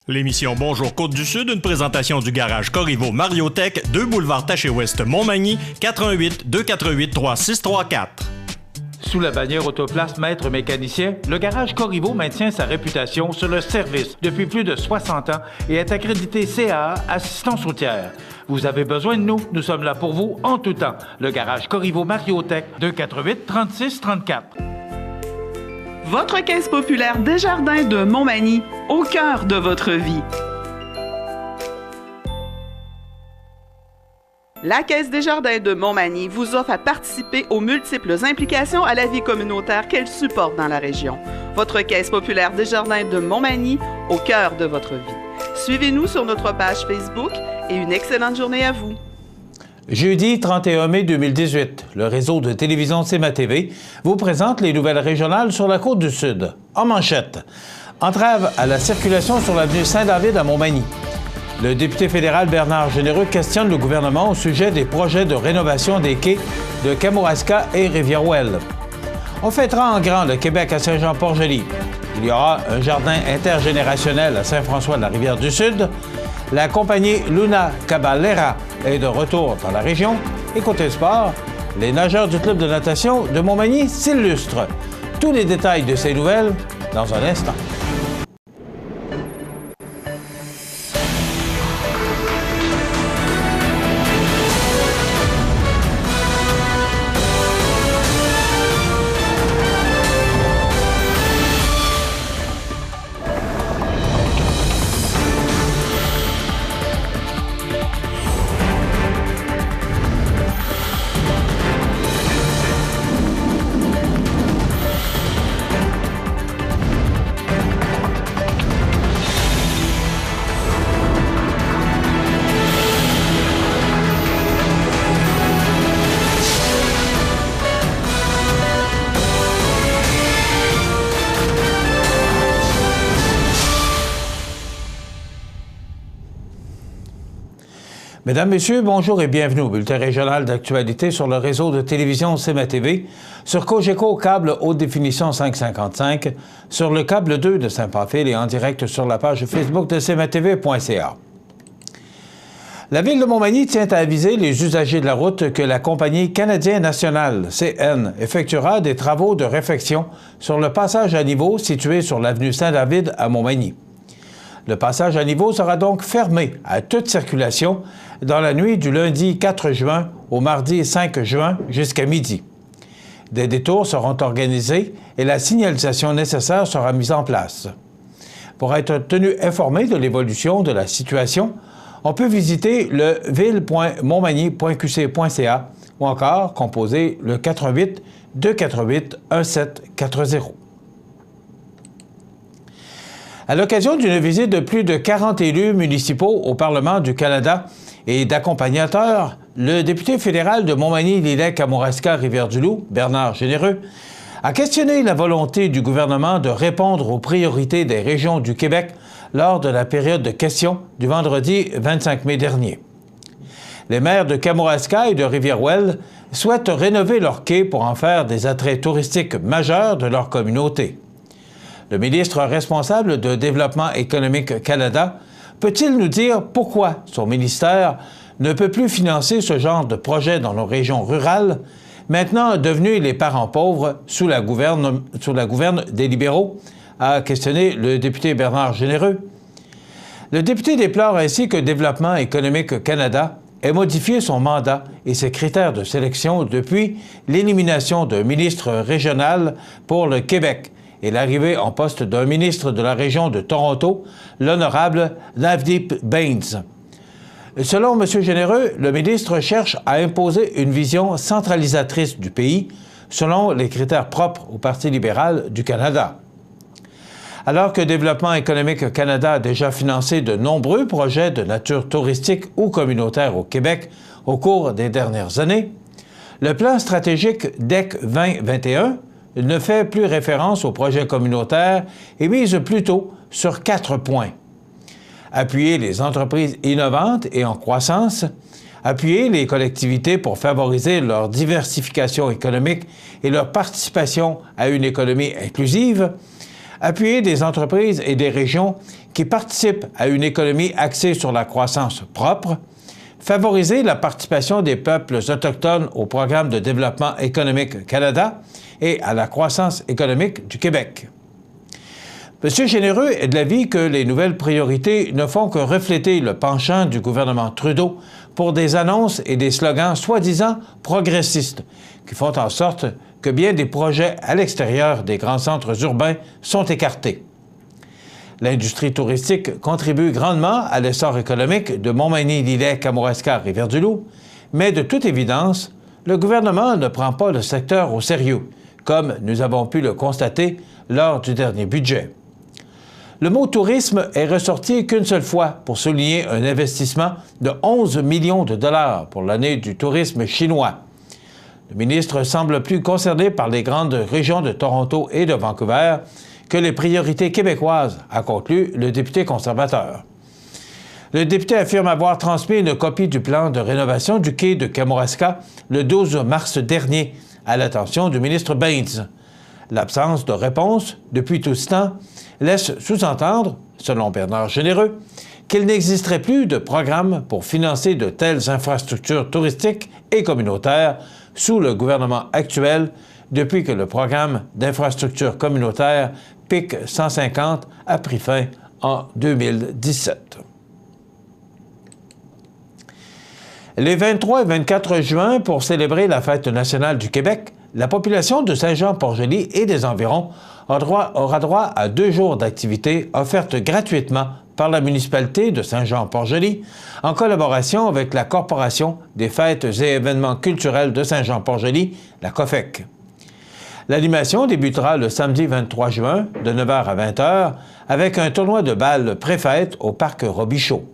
L'émission Bonjour Côte-du-Sud, une présentation du garage Corriveau Mariotech, 2 boulevard Taché-Ouest Montmagny, 418 248 3634. Sous la bannière Autoplace Maître Mécanicien, le garage Corriveau maintient sa réputation sur le service depuis plus de 60 ans et est accrédité CAA Assistance routière. Vous avez besoin de nous, nous sommes là pour vous en tout temps. Le garage Corriveau Mariotech, 248 36 34. Votre caisse populaire Desjardins de Montmagny, au cœur de votre vie. La Caisse Desjardins de Montmagny vous offre à participer aux multiples implications à la vie communautaire qu'elle supporte dans la région. Votre Caisse populaire Desjardins de Montmagny, au cœur de votre vie. Suivez-nous sur notre page Facebook et une excellente journée à vous. Jeudi 31 mai 2018, le réseau de télévision CMA-TV vous présente les nouvelles régionales sur la Côte-du-Sud. En manchette, entrave à la circulation sur l'avenue Saint-David à Montmagny. Le député fédéral Bernard Généreux questionne le gouvernement au sujet des projets de rénovation des quais de Kamouraska et Rivière-Ouelle. On fêtera en grand le Québec à Saint-Jean-Port-Joli. Il y aura un jardin intergénérationnel à Saint-François-de-la-Rivière-du-Sud. La compagnie Luna Caballera est de retour dans la région. Et côté sport, les nageurs du club de natation de Montmagny s'illustrent. Tous les détails de ces nouvelles dans un instant. Mesdames, Messieurs, bonjour et bienvenue au bulletin régional d'actualité sur le réseau de télévision CMA-TV, sur Cogeco câble haute définition 555, sur le câble 2 de Saint-Pamphile et en direct sur la page Facebook de cmatv.ca. La Ville de Montmagny tient à aviser les usagers de la route que la compagnie Canadien National, CN, effectuera des travaux de réfection sur le passage à niveau situé sur l'avenue Saint-David à Montmagny. Le passage à niveau sera donc fermé à toute circulation dans la nuit du lundi 4 juin au mardi 5 juin jusqu'à midi. Des détours seront organisés et la signalisation nécessaire sera mise en place. Pour être tenu informé de l'évolution de la situation, on peut visiter le ville.montmagny.qc.ca ou encore composer le 418 248 1740. À l'occasion d'une visite de plus de 40 élus municipaux au Parlement du Canada et d'accompagnateurs, le député fédéral de Montmagny-Lillet-Kamouraska-Rivière-du-Loup, Bernard Généreux, a questionné la volonté du gouvernement de répondre aux priorités des régions du Québec lors de la période de questions du vendredi 25 mai dernier. Les maires de Kamouraska et de Rivière-Ouelle souhaitent rénover leurs quais pour en faire des attraits touristiques majeurs de leur communauté. Le ministre responsable de Développement économique Canada peut-il nous dire pourquoi son ministère ne peut plus financer ce genre de projet dans nos régions rurales, maintenant devenus les parents pauvres sous la gouverne des libéraux, a questionné le député Bernard Généreux. Le député déplore ainsi que Développement économique Canada ait modifié son mandat et ses critères de sélection depuis l'élimination d'un ministre régional pour le Québec et l'arrivée en poste d'un ministre de la région de Toronto, l'honorable Navdeep Bains. Selon M. Généreux, le ministre cherche à imposer une vision centralisatrice du pays selon les critères propres au Parti libéral du Canada. Alors que Développement économique Canada a déjà financé de nombreux projets de nature touristique ou communautaire au Québec au cours des dernières années, le plan stratégique DEC 2021 ne fait plus référence aux projets communautaires et mise plutôt sur 4 points. Appuyer les entreprises innovantes et en croissance, appuyer les collectivités pour favoriser leur diversification économique et leur participation à une économie inclusive, appuyer des entreprises et des régions qui participent à une économie axée sur la croissance propre, favoriser la participation des peuples autochtones au programme de développement économique Canada et à la croissance économique du Québec. M. Généreux est de l'avis que les nouvelles priorités ne font que refléter le penchant du gouvernement Trudeau pour des annonces et des slogans soi-disant progressistes qui font en sorte que bien des projets à l'extérieur des grands centres urbains sont écartés. L'industrie touristique contribue grandement à l'essor économique de Montmagny, Lillet, Kamouraska, Rivière-du-Loup, mais de toute évidence, le gouvernement ne prend pas le secteur au sérieux, comme nous avons pu le constater lors du dernier budget. Le mot tourisme est ressorti qu'une seule fois pour souligner un investissement de 11 millions de dollars pour l'année du tourisme chinois. Le ministre semble plus concerné par les grandes régions de Toronto et de Vancouver que les priorités québécoises, a conclu le député conservateur. Le député affirme avoir transmis une copie du plan de rénovation du quai de Kamouraska le 12 mars dernier à l'attention du ministre Baines. L'absence de réponse depuis tout ce temps laisse sous-entendre, selon Bernard Généreux, qu'il n'existerait plus de programme pour financer de telles infrastructures touristiques et communautaires sous le gouvernement actuel depuis que le programme d'infrastructures communautaires PIC 150 a pris fin en 2017. Les 23 et 24 juin, pour célébrer la Fête nationale du Québec, la population de Saint-Jean-Port-Joli et des environs aura droit à 2 jours d'activités offertes gratuitement par la municipalité de Saint-Jean-Port-Joli en collaboration avec la Corporation des fêtes et événements culturels de Saint-Jean-Port-Joli, la COFEC. L'animation débutera le samedi 23 juin de 9h à 20h avec un tournoi de balles pré-fête au parc Robichaud.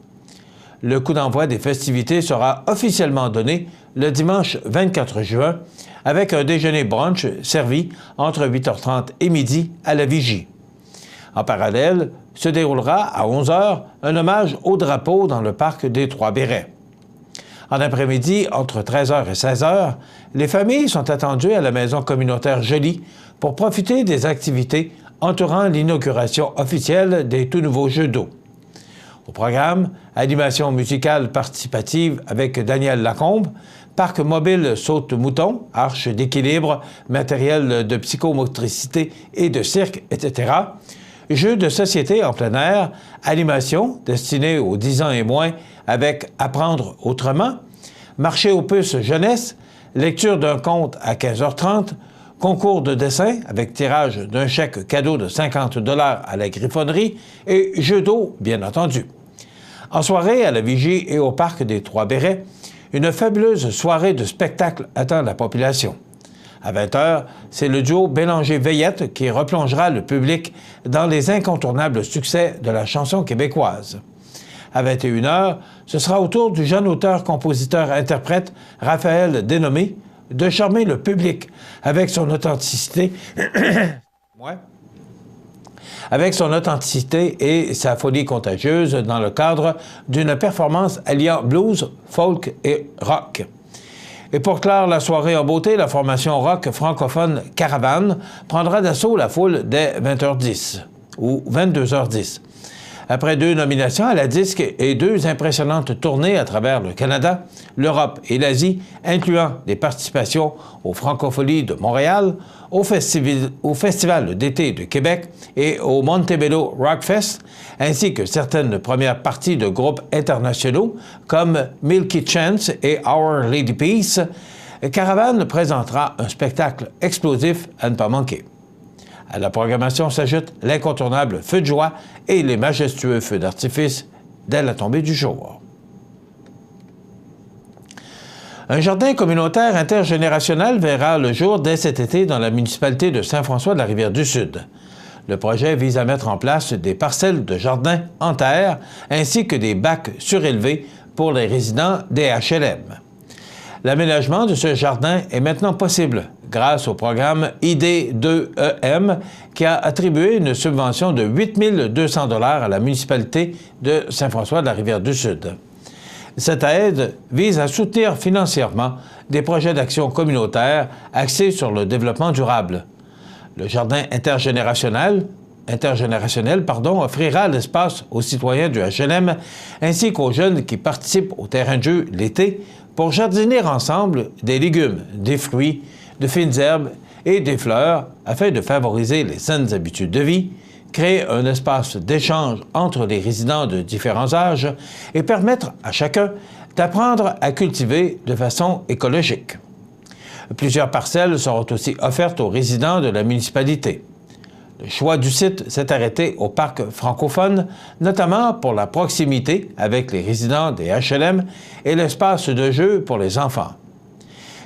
Le coup d'envoi des festivités sera officiellement donné le dimanche 24 juin avec un déjeuner brunch servi entre 8h30 et midi à la Vigie. En parallèle, se déroulera à 11h un hommage au drapeau dans le parc des Trois-Bérets. En après-midi, entre 13h et 16h, les familles sont attendues à la maison communautaire Joly pour profiter des activités entourant l'inauguration officielle des tout nouveaux jeux d'eau. Au programme, animation musicale participative avec Daniel Lacombe, parc mobile saute-mouton, arche d'équilibre, matériel de psychomotricité et de cirque, etc., jeux de société en plein air, animation destinée aux 10 ans et moins avec Apprendre autrement, marché aux puces jeunesse, lecture d'un conte à 15h30, concours de dessin avec tirage d'un chèque cadeau de 50 $ à la griffonnerie et jeux d'eau, bien entendu. En soirée, à la Vigie et au parc des Trois-Bérets, une fabuleuse soirée de spectacle attend la population. À 20h, c'est le duo Bélanger-Veillette qui replongera le public dans les incontournables succès de la chanson québécoise. À 21h, ce sera au tour du jeune auteur-compositeur-interprète Raphaël Dénommé de charmer le public avec son authenticité et sa folie contagieuse dans le cadre d'une performance alliant blues, folk et rock. Et pour clore la soirée en beauté, la formation rock francophone Caravane prendra d'assaut la foule dès 20h10 ou 22h10. Après 2 nominations à la disque et 2 impressionnantes tournées à travers le Canada, l'Europe et l'Asie, incluant des participations aux Francopholies de Montréal, au Festival d'été de Québec et au Montebello Rockfest, ainsi que certaines premières parties de groupes internationaux comme Milky Chance et Our Lady Peace, Caravane présentera un spectacle explosif à ne pas manquer. À la programmation s'ajoutent l'incontournable feu de joie et les majestueux feux d'artifice dès la tombée du jour. Un jardin communautaire intergénérationnel verra le jour dès cet été dans la municipalité de Saint-François-de-la-Rivière-du-Sud. Le projet vise à mettre en place des parcelles de jardin en terre ainsi que des bacs surélevés pour les résidents des HLM. L'aménagement de ce jardin est maintenant possible grâce au programme ID2EM qui a attribué une subvention de 8 200 $ à la municipalité de Saint-François-de-la-Rivière-du-Sud. Cette aide vise à soutenir financièrement des projets d'action communautaire axés sur le développement durable. Le jardin intergénérationnel, intergénérationnel offrira l'espace aux citoyens du HLM ainsi qu'aux jeunes qui participent au terrain de jeu l'été pour jardiner ensemble des légumes, des fruits, de fines herbes et des fleurs afin de favoriser les saines habitudes de vie, créer un espace d'échange entre les résidents de différents âges et permettre à chacun d'apprendre à cultiver de façon écologique. Plusieurs parcelles seront aussi offertes aux résidents de la municipalité. Le choix du site s'est arrêté au parc francophone, notamment pour la proximité avec les résidents des HLM et l'espace de jeu pour les enfants.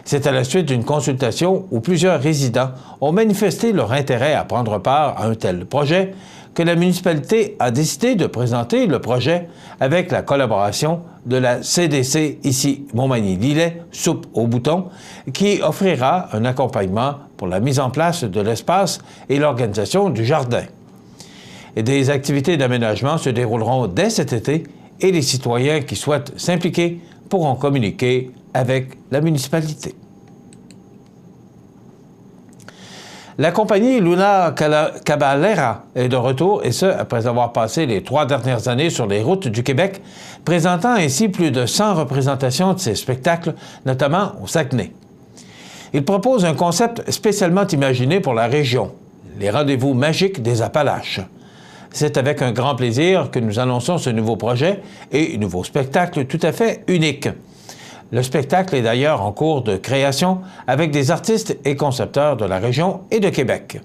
C'est à la suite d'une consultation où plusieurs résidents ont manifesté leur intérêt à prendre part à un tel projet que la municipalité a décidé de présenter le projet avec la collaboration de la CDC ici Montmagny-Lillet, Soupe au bouton, qui offrira un accompagnement pour la mise en place de l'espace et l'organisation du jardin. Et des activités d'aménagement se dérouleront dès cet été et les citoyens qui souhaitent s'impliquer pourront communiquer avec la municipalité. La compagnie Luna Cabalera est de retour, et ce, après avoir passé les 3 dernières années sur les routes du Québec, présentant ainsi plus de 100 représentations de ses spectacles, notamment au Saguenay. Il propose un concept spécialement imaginé pour la région, les rendez-vous magiques des Appalaches. C'est avec un grand plaisir que nous annonçons ce nouveau projet et nouveau spectacle tout à fait unique. Le spectacle est d'ailleurs en cours de création avec des artistes et concepteurs de la région et de Québec.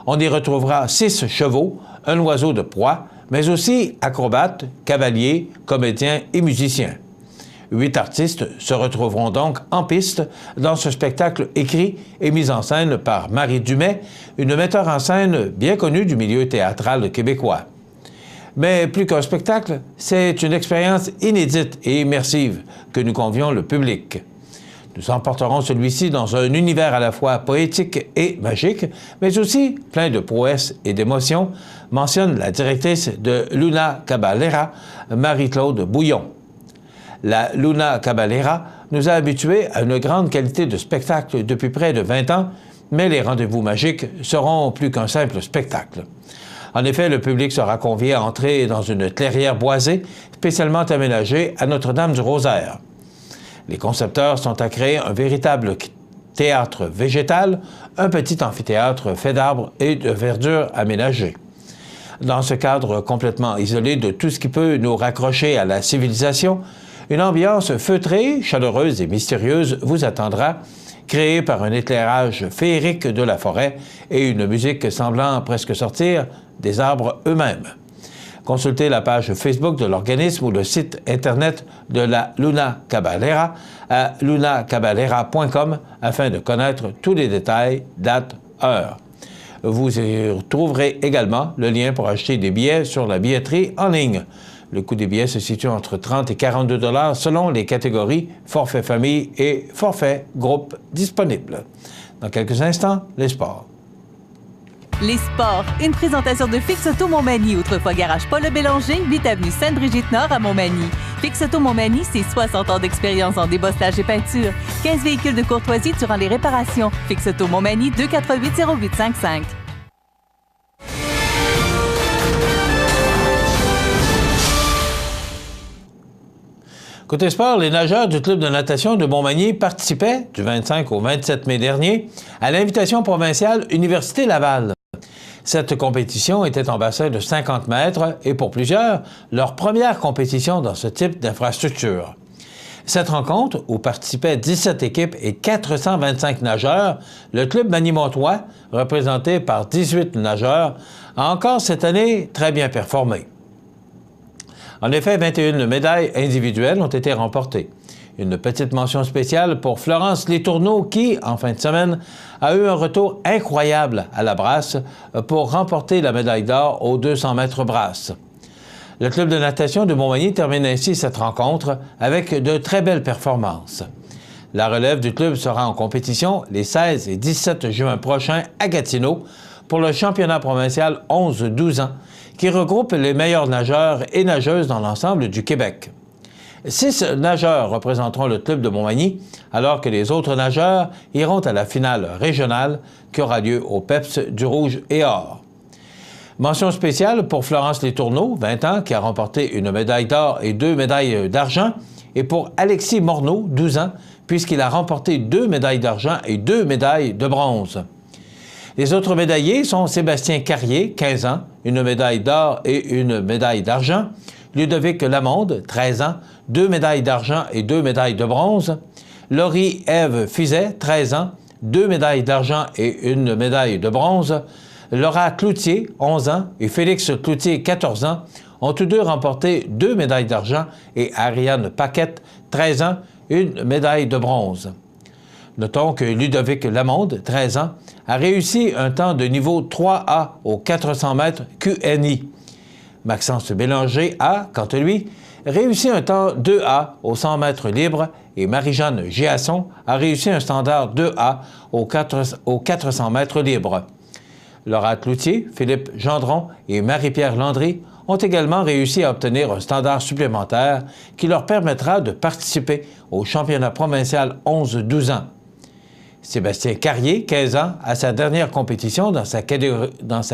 On y retrouvera 6 chevaux, un oiseau de proie, mais aussi acrobates, cavaliers, comédiens et musiciens. 8 artistes se retrouveront donc en piste dans ce spectacle écrit et mis en scène par Marie Dumais, une metteur en scène bien connue du milieu théâtral québécois. Mais plus qu'un spectacle, c'est une expérience inédite et immersive que nous convions le public. Nous emporterons celui-ci dans un univers à la fois poétique et magique, mais aussi plein de prouesses et d'émotions, mentionne la directrice de Luna Cabalera, Marie-Claude Bouillon. La Luna Cabalera nous a habitués à une grande qualité de spectacle depuis près de 20 ans, mais les rendez-vous magiques seront plus qu'un simple spectacle. En effet, le public sera convié à entrer dans une clairière boisée spécialement aménagée à Notre-Dame-du-Rosaire. Les concepteurs sont à créer un véritable théâtre végétal, un petit amphithéâtre fait d'arbres et de verdure aménagée. Dans ce cadre complètement isolé de tout ce qui peut nous raccrocher à la civilisation, une ambiance feutrée, chaleureuse et mystérieuse vous attendra, créée par un éclairage féerique de la forêt et une musique semblant presque sortir des arbres eux-mêmes. Consultez la page Facebook de l'organisme ou le site Internet de la Luna Cabalera à lunacabalera.com afin de connaître tous les détails, dates, heures. Vous y trouverez également le lien pour acheter des billets sur la billetterie en ligne. Le coût des billets se situe entre 30 et 42 $ selon les catégories forfait famille et forfait groupe disponibles. Dans quelques instants, les sports. Les sports, une présentation de Fix Auto Montmagny, autrefois garage Paul Bélanger, 8 avenue Sainte-Brigitte-Nord à Montmagny. Fix Auto Montmagny, c'est 60 ans d'expérience en débosselage et peinture. 15 véhicules de courtoisie durant les réparations. Fix Auto Montmagny, 248-0855. Côté sport, les nageurs du club de natation de Montmagny participaient, du 25 au 27 mai dernier, à l'invitation provinciale Université Laval. Cette compétition était en bassin de 50 mètres et pour plusieurs, leur première compétition dans ce type d'infrastructure. Cette rencontre, où participaient 17 équipes et 425 nageurs, le club manimontois, représenté par 18 nageurs, a encore cette année très bien performé. En effet, 21 médailles individuelles ont été remportées. Une petite mention spéciale pour Florence Letourneau qui, en fin de semaine, a eu un retour incroyable à la brasse pour remporter la médaille d'or aux 200 mètres brasse. Le club de natation de Montmagny termine ainsi cette rencontre avec de très belles performances. La relève du club sera en compétition les 16 et 17 juin prochains à Gatineau pour le championnat provincial 11-12 ans qui regroupe les meilleurs nageurs et nageuses dans l'ensemble du Québec. 6 nageurs représenteront le club de Montmagny, alors que les autres nageurs iront à la finale régionale qui aura lieu au PEPS du Rouge et Or. Mention spéciale pour Florence Letourneau, 20 ans, qui a remporté une médaille d'or et 2 médailles d'argent, et pour Alexis Morneau, 12 ans, puisqu'il a remporté 2 médailles d'argent et 2 médailles de bronze. Les autres médaillés sont Sébastien Carrier, 15 ans, une médaille d'or et une médaille d'argent, Ludovic Lamonde, 13 ans, 2 médailles d'argent et 2 médailles de bronze, Laurie-Ève Fizet, 13 ans, 2 médailles d'argent et 1 médaille de bronze, Laura Cloutier, 11 ans, et Félix Cloutier, 14 ans, ont tous deux remporté 2 médailles d'argent et Ariane Paquette, 13 ans, 1 médaille de bronze. Notons que Ludovic Lamonde, 13 ans, a réussi un temps de niveau 3A aux 400 mètres QNI. Maxence Bélanger a, quant à lui, réussi un temps 2A aux 100 mètres libres et Marie-Jeanne Giasson a réussi un standard 2A aux 400 mètres libres. Laura Cloutier, Philippe Gendron et Marie-Pierre Landry ont également réussi à obtenir un standard supplémentaire qui leur permettra de participer au championnat provincial 11-12 ans. Sébastien Carrier, 15 ans, à sa dernière compétition dans sa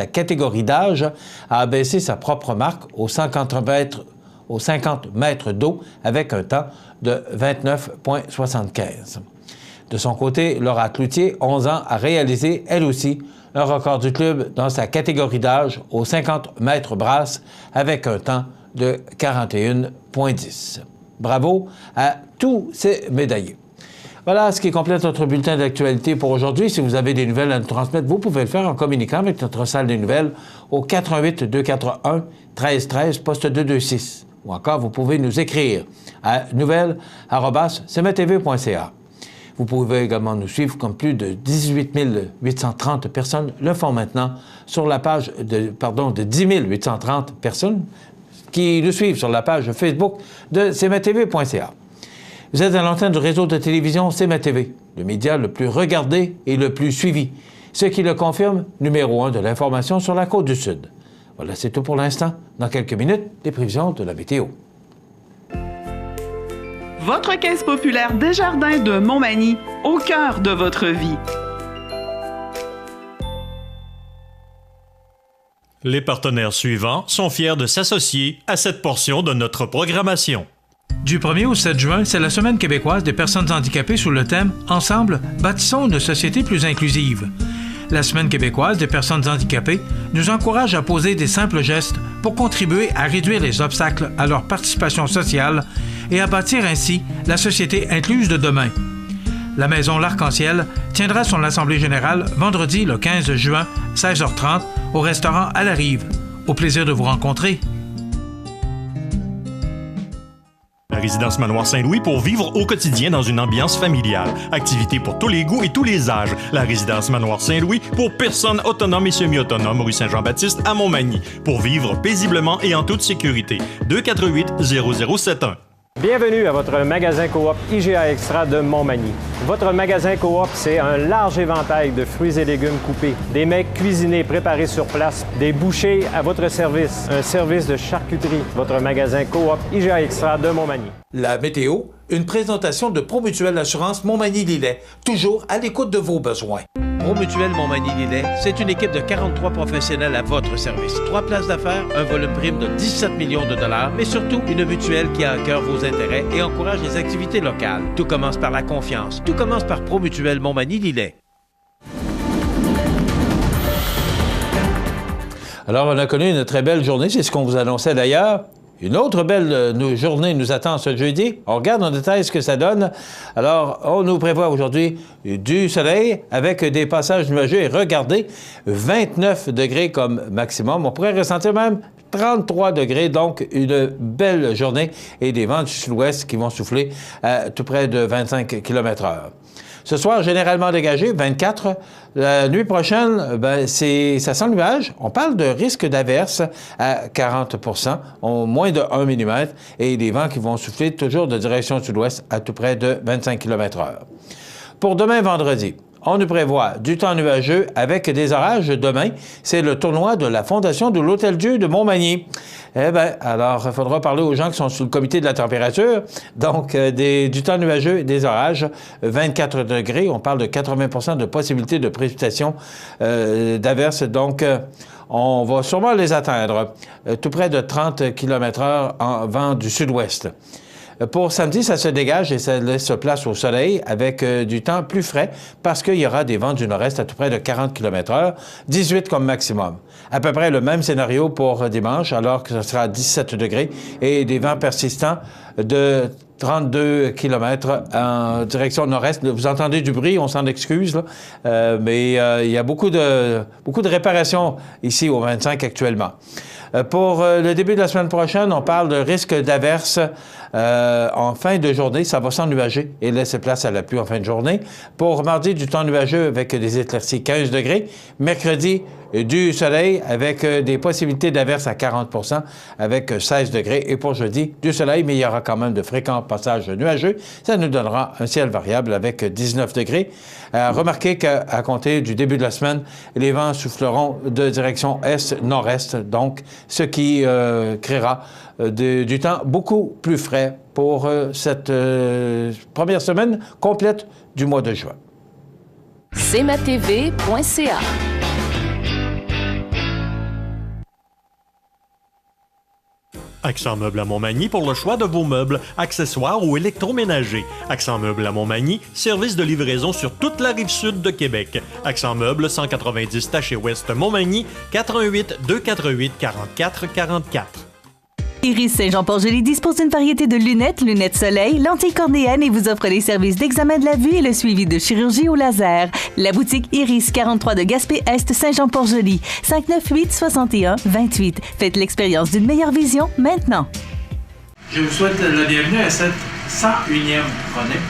catégorie d'âge, a abaissé sa propre marque aux 50 mètres d'eau avec un temps de 29,75. De son côté, Laura Cloutier, 11 ans, a réalisé, elle aussi, un record du club dans sa catégorie d'âge aux 50 mètres brasse avec un temps de 41,10. Bravo à tous ces médaillés. Voilà ce qui complète notre bulletin d'actualité pour aujourd'hui. Si vous avez des nouvelles à nous transmettre, vous pouvez le faire en communiquant avec notre salle des nouvelles au 88 241 1313 poste 226. Ou encore, vous pouvez nous écrire à nouvelles@cmtv.ca. Vous pouvez également nous suivre comme plus de 18 830 personnes le font maintenant sur la page de 10 830 personnes qui nous suivent sur la page Facebook de cmtv.ca. Vous êtes à l'antenne du réseau de télévision CMA-TV, le média le plus regardé et le plus suivi, ce qui le confirme, numéro 1 de l'information sur la Côte-du-Sud. Voilà, c'est tout pour l'instant. Dans quelques minutes, les prévisions de la météo. Votre caisse populaire Desjardins de Montmagny, au cœur de votre vie. Les partenaires suivants sont fiers de s'associer à cette portion de notre programmation. Du 1er au 7 juin, c'est la Semaine québécoise des personnes handicapées sous le thème « Ensemble, bâtissons une société plus inclusive ». La Semaine québécoise des personnes handicapées nous encourage à poser des simples gestes pour contribuer à réduire les obstacles à leur participation sociale et à bâtir ainsi la société incluse de demain. La Maison L'Arc-en-Ciel tiendra son assemblée générale vendredi le 15 juin, 16h30, au restaurant à la Rive. Au plaisir de vous rencontrer. La résidence Manoir Saint-Louis pour vivre au quotidien dans une ambiance familiale. Activités pour tous les goûts et tous les âges. La résidence Manoir Saint-Louis pour personnes autonomes et semi-autonomes, rue Saint-Jean-Baptiste à Montmagny. Pour vivre paisiblement et en toute sécurité. 248-0071. Bienvenue à votre magasin Coop IGA Extra de Montmagny. Votre magasin Coop, c'est un large éventail de fruits et légumes coupés, des mets cuisinés préparés sur place, des bouchées à votre service, un service de charcuterie. Votre magasin Coop IGA Extra de Montmagny. La météo, une présentation de Promutuelle Assurance Montmagny-Lillet, toujours à l'écoute de vos besoins. Promutuelle Montmagny-Lillet, c'est une équipe de 43 professionnels à votre service. 3 places d'affaires, un volume prime de 17 millions de dollars, mais surtout une mutuelle qui a à cœur vos intérêts et encourage les activités locales. Tout commence par la confiance. Tout commence par Promutuelle Montmagny-Lillet. Alors, on a connu une très belle journée, c'est ce qu'on vous annonçait d'ailleurs. Une autre belle journée nous attend ce jeudi. On regarde en détail ce que ça donne. Alors, on nous prévoit aujourd'hui du soleil avec des passages nuageux. Et regardez, 29 degrés comme maximum. On pourrait ressentir même 33 degrés, donc une belle journée. Et des vents du sud-ouest qui vont souffler à tout près de 25 km/h. Ce soir, généralement dégagé, 24. La nuit prochaine, ça sent le nuage. On parle de risque d'averse à 40 au moins de 1 mm, et des vents qui vont souffler toujours de direction sud-ouest à tout près de 25 km/h. Pour demain, vendredi, On nous prévoit du temps nuageux avec des orages demain. C'est le tournoi de la Fondation de l'Hôtel-Dieu de Montmagny. Eh bien, alors, il faudra parler aux gens qui sont sous le comité de la température. Donc, du temps nuageux et des orages, 24 degrés. On parle de 80 de possibilité de précipitation d'averses. Donc, on va sûrement les atteindre. Tout près de 30 km/h en vent du sud-ouest. Pour samedi, ça se dégage et ça laisse place au soleil avec du temps plus frais parce qu'il y aura des vents du nord-est à tout près de 40 km/h, 18 comme maximum. À peu près le même scénario pour dimanche, alors que ce sera 17 degrés et des vents persistants de 32 km en direction nord-est. Vous entendez du bruit, on s'en excuse, là. Mais il y a beaucoup de réparations ici au 25 actuellement. Pour le début de la semaine prochaine, on parle de risque d'averse en fin de journée. Ça va s'ennuager et laisser place à la pluie en fin de journée. Pour mardi, du temps nuageux avec des éclaircies 15 degrés. Mercredi, du soleil avec des possibilités d'averse à 40 avec 16 degrés. Et pour jeudi, du soleil, mais il y aura quand même de fréquents passages nuageux. Ça nous donnera un ciel variable avec 19 degrés. Remarquez qu'à compter du début de la semaine, les vents souffleront de direction est-nord-est, donc ce qui créera du temps beaucoup plus frais pour cette première semaine complète du mois de juin. cmatv.ca. Accent Meubles à Montmagny pour le choix de vos meubles, accessoires ou électroménagers. Accent Meubles à Montmagny, service de livraison sur toute la rive sud de Québec. Accent Meubles, 190 Taché-Ouest Montmagny, 88 248 44 44. Iris Saint-Jean-Port-Joli dispose d'une variété de lunettes soleil, lentilles cornéennes et vous offre les services d'examen de la vue et le suivi de chirurgie au laser. La boutique Iris 43 de Gaspé-Est Saint-Jean-Port-Joli, 598 61 28. Faites l'expérience d'une meilleure vision maintenant. Je vous souhaite la bienvenue à cette 101e chronique.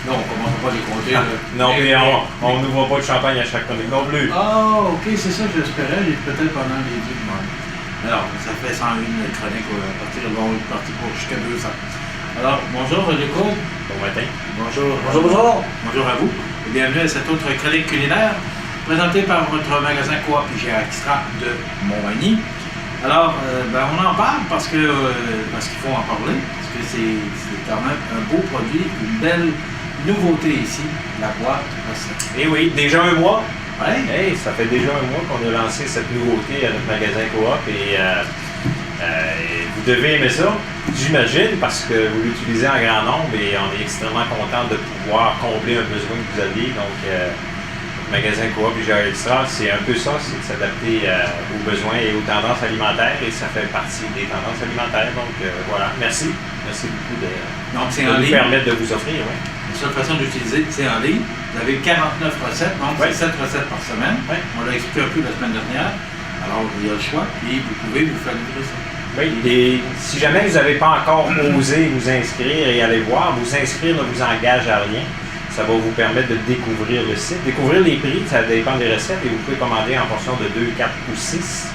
Là, on ne commence pas à les compter. Non, mais on n'ouvre pas de champagne à chaque chronique non plus. Ah, OK, c'est ça que j'espérais. Peut-être pendant les 10 mois. Alors, ça fait 101 chroniques à partir de parti pour jusqu'à 200. Alors, bonjour, Nicole. Bon matin. Bonjour. Bonjour. Bonjour à vous. Et bienvenue à cette autre chronique culinaire présentée par votre magasin Coop IGA Extra de Montmagny. Alors, on en parle parce qu'il faut en parler, parce que c'est quand même un beau produit, une belle nouveauté ici, la boîte recette. Eh oui, déjà un mois. Ouais. Hey, ça fait déjà un mois qu'on a lancé cette nouveauté à notre magasin Coop et vous devez aimer ça, j'imagine, parce que vous l'utilisez en grand nombre et on est extrêmement content de pouvoir combler un besoin que vous aviez. Donc, le magasin Coop IGA Extra, c'est un peu ça, c'est de s'adapter aux besoins et aux tendances alimentaires et ça fait partie des tendances alimentaires. Donc, voilà, merci. Merci beaucoup de nous permettre de vous offrir. Ouais. La seule façon d'utiliser, c'est en ligne. Vous avez 49 recettes, donc c'est 7 recettes par semaine. Ouais. On l'a expliqué un peu la semaine dernière. Alors, il y a le choix, puis vous pouvez vous faire livrer ça. Oui, et si jamais vous n'avez pas encore osé vous inscrire et aller voir, vous inscrire ne vous engage à rien. Ça va vous permettre de découvrir le site. Découvrir les prix, ça dépend des recettes et vous pouvez commander en portions de 2, 4 ou 6.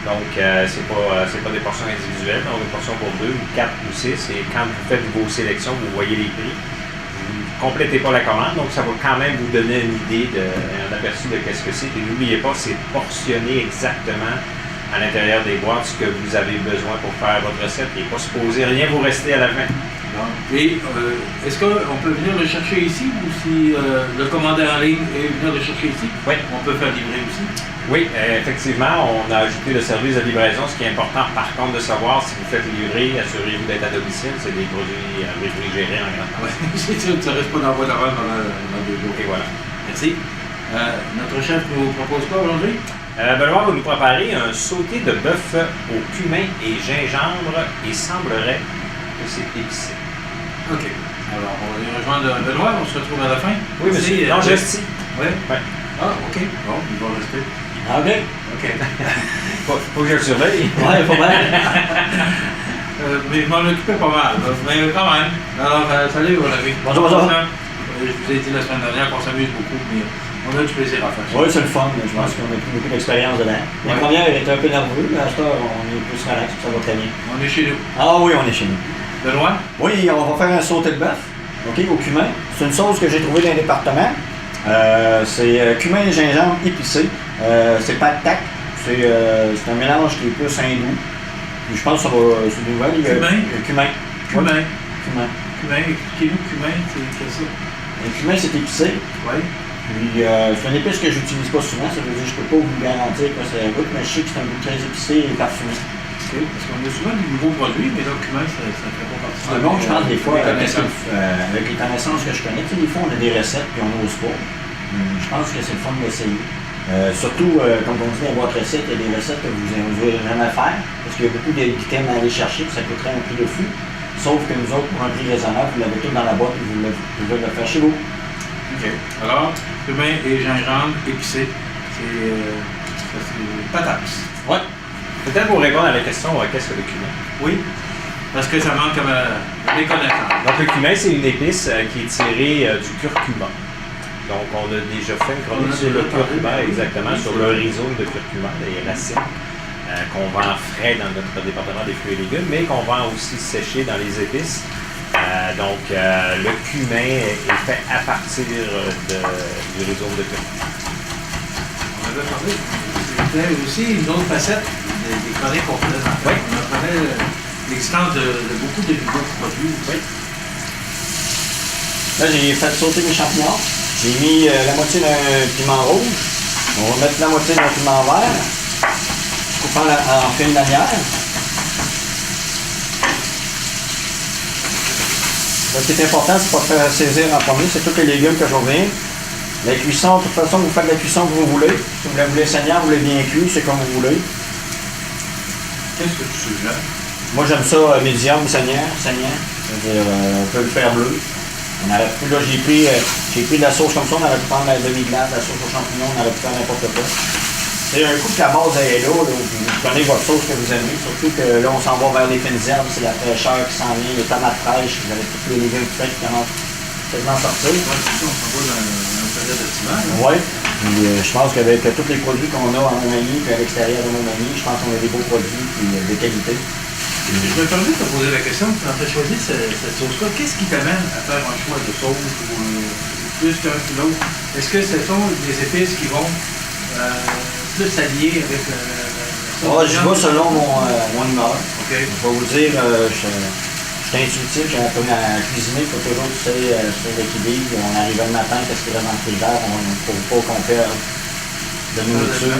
Donc, c'est pas des portions individuelles, donc des portions pour 2 ou 4 ou 6. Et quand vous faites vos sélections, vous voyez les prix. Vous ne complétez pas la commande, donc ça va quand même vous donner une idée, un aperçu de qu'est-ce que c'est. Et n'oubliez pas, c'est portionné exactement à l'intérieur des boîtes ce que vous avez besoin pour faire votre recette. Il n'est pas supposé rien vous rester à la fin. Et est-ce qu'on peut venir le chercher ici ou si le commander en ligne et venir le chercher ici? Oui. On peut faire livrer aussi? Oui, effectivement, on a ajouté le service de livraison. Ce qui est important, par contre, de savoir si vous faites livrer, assurez-vous d'être à domicile. C'est des produits réfrigérés en grande partie. Oui, c'est sûr, ça ne reste pas dans la boîte à vendre pendant 2 jours. Et voilà. Merci. Notre chef nous propose quoi aujourd'hui? Benoît va nous préparer un sauté de bœuf au cumin et gingembre et semblerait que c'est épicé. OK. Alors, on va aller rejoindre Benoît. On se retrouve à la fin. Oui, monsieur. Non, je reste ici. Oui? Ouais. Ah, OK. Bon, il va rester. Ah, OK. OK. faut que je le surveille. Oui, il faut bien. Mais je m'en occupais pas mal. Mais quand même. Alors, salut, mon ami. Bonjour, bonjour. Je vous ai dit la semaine dernière qu'on s'amuse beaucoup, mais on a du plaisir à faire ça. Oui, c'est le fun. Je pense qu'on a pris beaucoup d'expérience dedans. La première était un peu nerveux, mais à ce temps, on est plus relax, ça va très bien. On est chez nous. Ah oui, on est chez nous. Benoît? Oui, on va faire un sauté de bœuf, OK, au cumin. C'est une sauce que j'ai trouvée dans les départements. C'est cumin et gingembre épicé. C'est pas de tac. C'est un mélange qui est plus hindou. Puis je pense que ça va. C'est des nouvelles. Cumin. Expliquez-nous, cumin, c'est ça? Le cumin, c'est épicé. Oui. Puis c'est une épice que j'utilise pas souvent. Ça veut dire que je peux pas vous garantir que c'est un goût, mais je sais que c'est un goût très épicé et parfumé. Okay. Parce qu'on a souvent de nouveaux produits, mais là, le cumin, ça ne fait pas partie. C'est bon, je pense des fois, avec les connaissances que je connais, des fois, on a des recettes puis on n'ose pas. Je pense que c'est le fun d'essayer. Surtout, comme on dit dans votre recette, il y a des recettes que vous n'osez jamais faire, parce qu'il y a beaucoup d'items à aller chercher, puis ça coûterait un prix de fou. Sauf que nous autres, pour un prix raisonnable, vous l'avez tout dans la boîte et vous pouvez le faire chez vous. OK. Alors, cumin et gingembre épicé, c'est patates. Oui. Peut-être pour répondre à la question, qu'est-ce que le cumin? Oui, parce que ça manque comme des connaissances. Donc le cumin, c'est une épice qui est tirée du curcuma. Donc on a déjà fait une chronique sur le curcuma, exactement, sur le rhizome de curcuma, les racines, qu'on vend frais dans notre département des fruits et légumes, mais qu'on vend aussi séché dans les épices. Donc le cumin est fait à partir du rhizome de curcuma. On avait parlé, c'était aussi une autre facette des chroniques qu'on faisait dans le temps. On apprenait l'existence de beaucoup de nouveaux produits. Oui. Là, j'ai fait sauter mes champignons. J'ai mis la moitié d'un piment rouge. On va mettre la moitié d'un piment vert. Coupant en fines lanières. Ce qui est important, c'est pas de faire saisir en premier. C'est tous les légumes que je reviens. La cuisson, de toute façon, vous faites la cuisson que vous voulez. Si vous la voulez saignante, vous voulez bien cuire, c'est comme vous voulez. Qu'est-ce que tu suggères? Moi, j'aime ça médium, saignant. C'est-à-dire, on peut le faire bleu. On aurait pu, là, j'ai pris de la sauce comme ça, on aurait pu prendre la demi-glace, la sauce aux champignons, on aurait pu faire n'importe quoi. C'est un coup que la base est là, vous prenez votre sauce que vous aimez, surtout que là, on s'en va vers les fines herbes, c'est la fraîcheur qui s'en vient, les tomates fraîches, vous avez tous les légumes frais qui commencent quasiment à sortir. Oui, c'est ça, on s'en va dans une période d'hiver. Oui, puis je pense qu'avec tous les produits qu'on a en Montmagny et à l'extérieur de Montmagny, je pense qu'on a des beaux produits et de qualité. Je me permets de te poser la question, quand tu as choisi cette sauce-là, qu'est-ce qui t'amène à faire un choix de sauce ou plus qu'un que l'autre? Est-ce que ce sont des épices qui vont plus s'allier avec la sauce? Je vais selon mon humeur. Okay. Je vais vous dire, je suis intuitif, j'ai appris à cuisiner, il faut toujours, tu sais, sur l'équilibre. On arrive le matin, qu'est-ce qu'il y a dans le frigidaire, il ne faut pas qu'on perde de nourriture,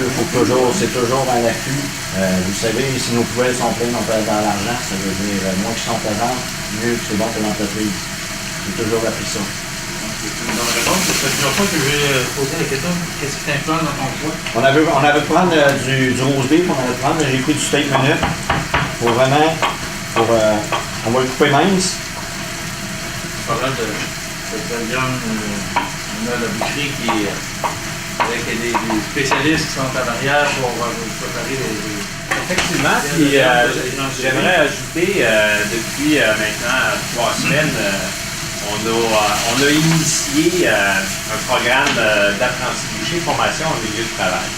c'est toujours à l'affût. Vous savez, si nos poubelles sont pleines, on perd dans l'argent, ça veut dire moins qu'ils sont présents, mieux que c'est bon pour l'entreprise. J'ai toujours appris ça. C'est une bonne réponse. C'est la première fois que je vais poser la question, qu'est-ce qui t'influence dans ton choix? On avait pu prendre du roast beef, j'ai pris du steak minute pour vraiment, on va le couper mince. Parlant de viande, on a la boucherie qui est avec des spécialistes qui sont en arrière pour préparer les... Effectivement, puis j'aimerais ajouter, depuis maintenant 3 semaines, on a initié un programme d'apprenti boucher, formation en milieu de travail.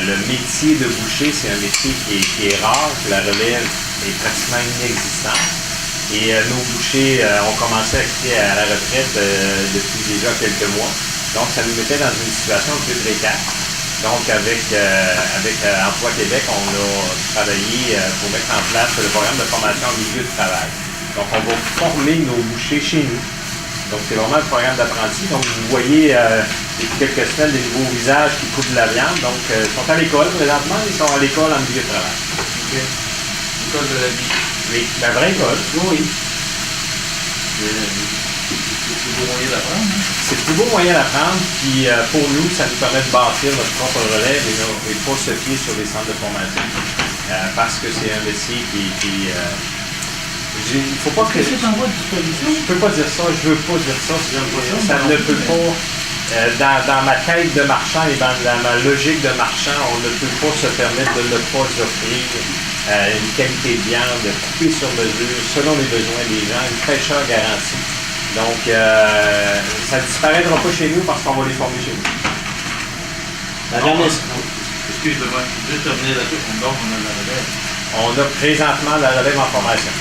Le métier de boucher, c'est un métier qui est rare, que la relève est pratiquement inexistante. Et nos bouchers ont commencé à quitter à la retraite depuis déjà quelques mois. Donc, ça nous mettait dans une situation un peu précaire. Donc, avec Emploi Québec, on a travaillé pour mettre en place le programme de formation en milieu de travail. Donc, on va former nos bouchers chez nous. Donc, c'est vraiment le programme d'apprenti. Donc, vous voyez depuis quelques semaines des nouveaux visages qui coupent de la viande. Donc, ils sont à l'école présentement, ils sont à l'école en milieu de travail. OK. L'école de la vie. Oui, la vraie école. Oui. C'est le plus beau moyen d'apprendre. C'est le plus beau moyen d'apprendre, puis pour nous, ça nous permet de bâtir notre propre relève et pas se fier sur les centres de formation. Parce que c'est un métier qui il ne faut pas que... Qu'est-ce que tu envoies de disposition? Je ne peux pas dire ça, je ne veux pas dire ça. Ça ne peut pas... Dans ma quête de marchand et dans ma logique de marchand, on ne peut pas se permettre de ne pas offrir une qualité de viande coupée sur mesure, selon les besoins des gens, une fraîcheur garantie. Donc, ça ne disparaîtra pas chez nous parce qu'on va les former chez nous. Excuse-moi, juste terminer là-dessus. Donc, on a la relève. On a présentement la relève en formation.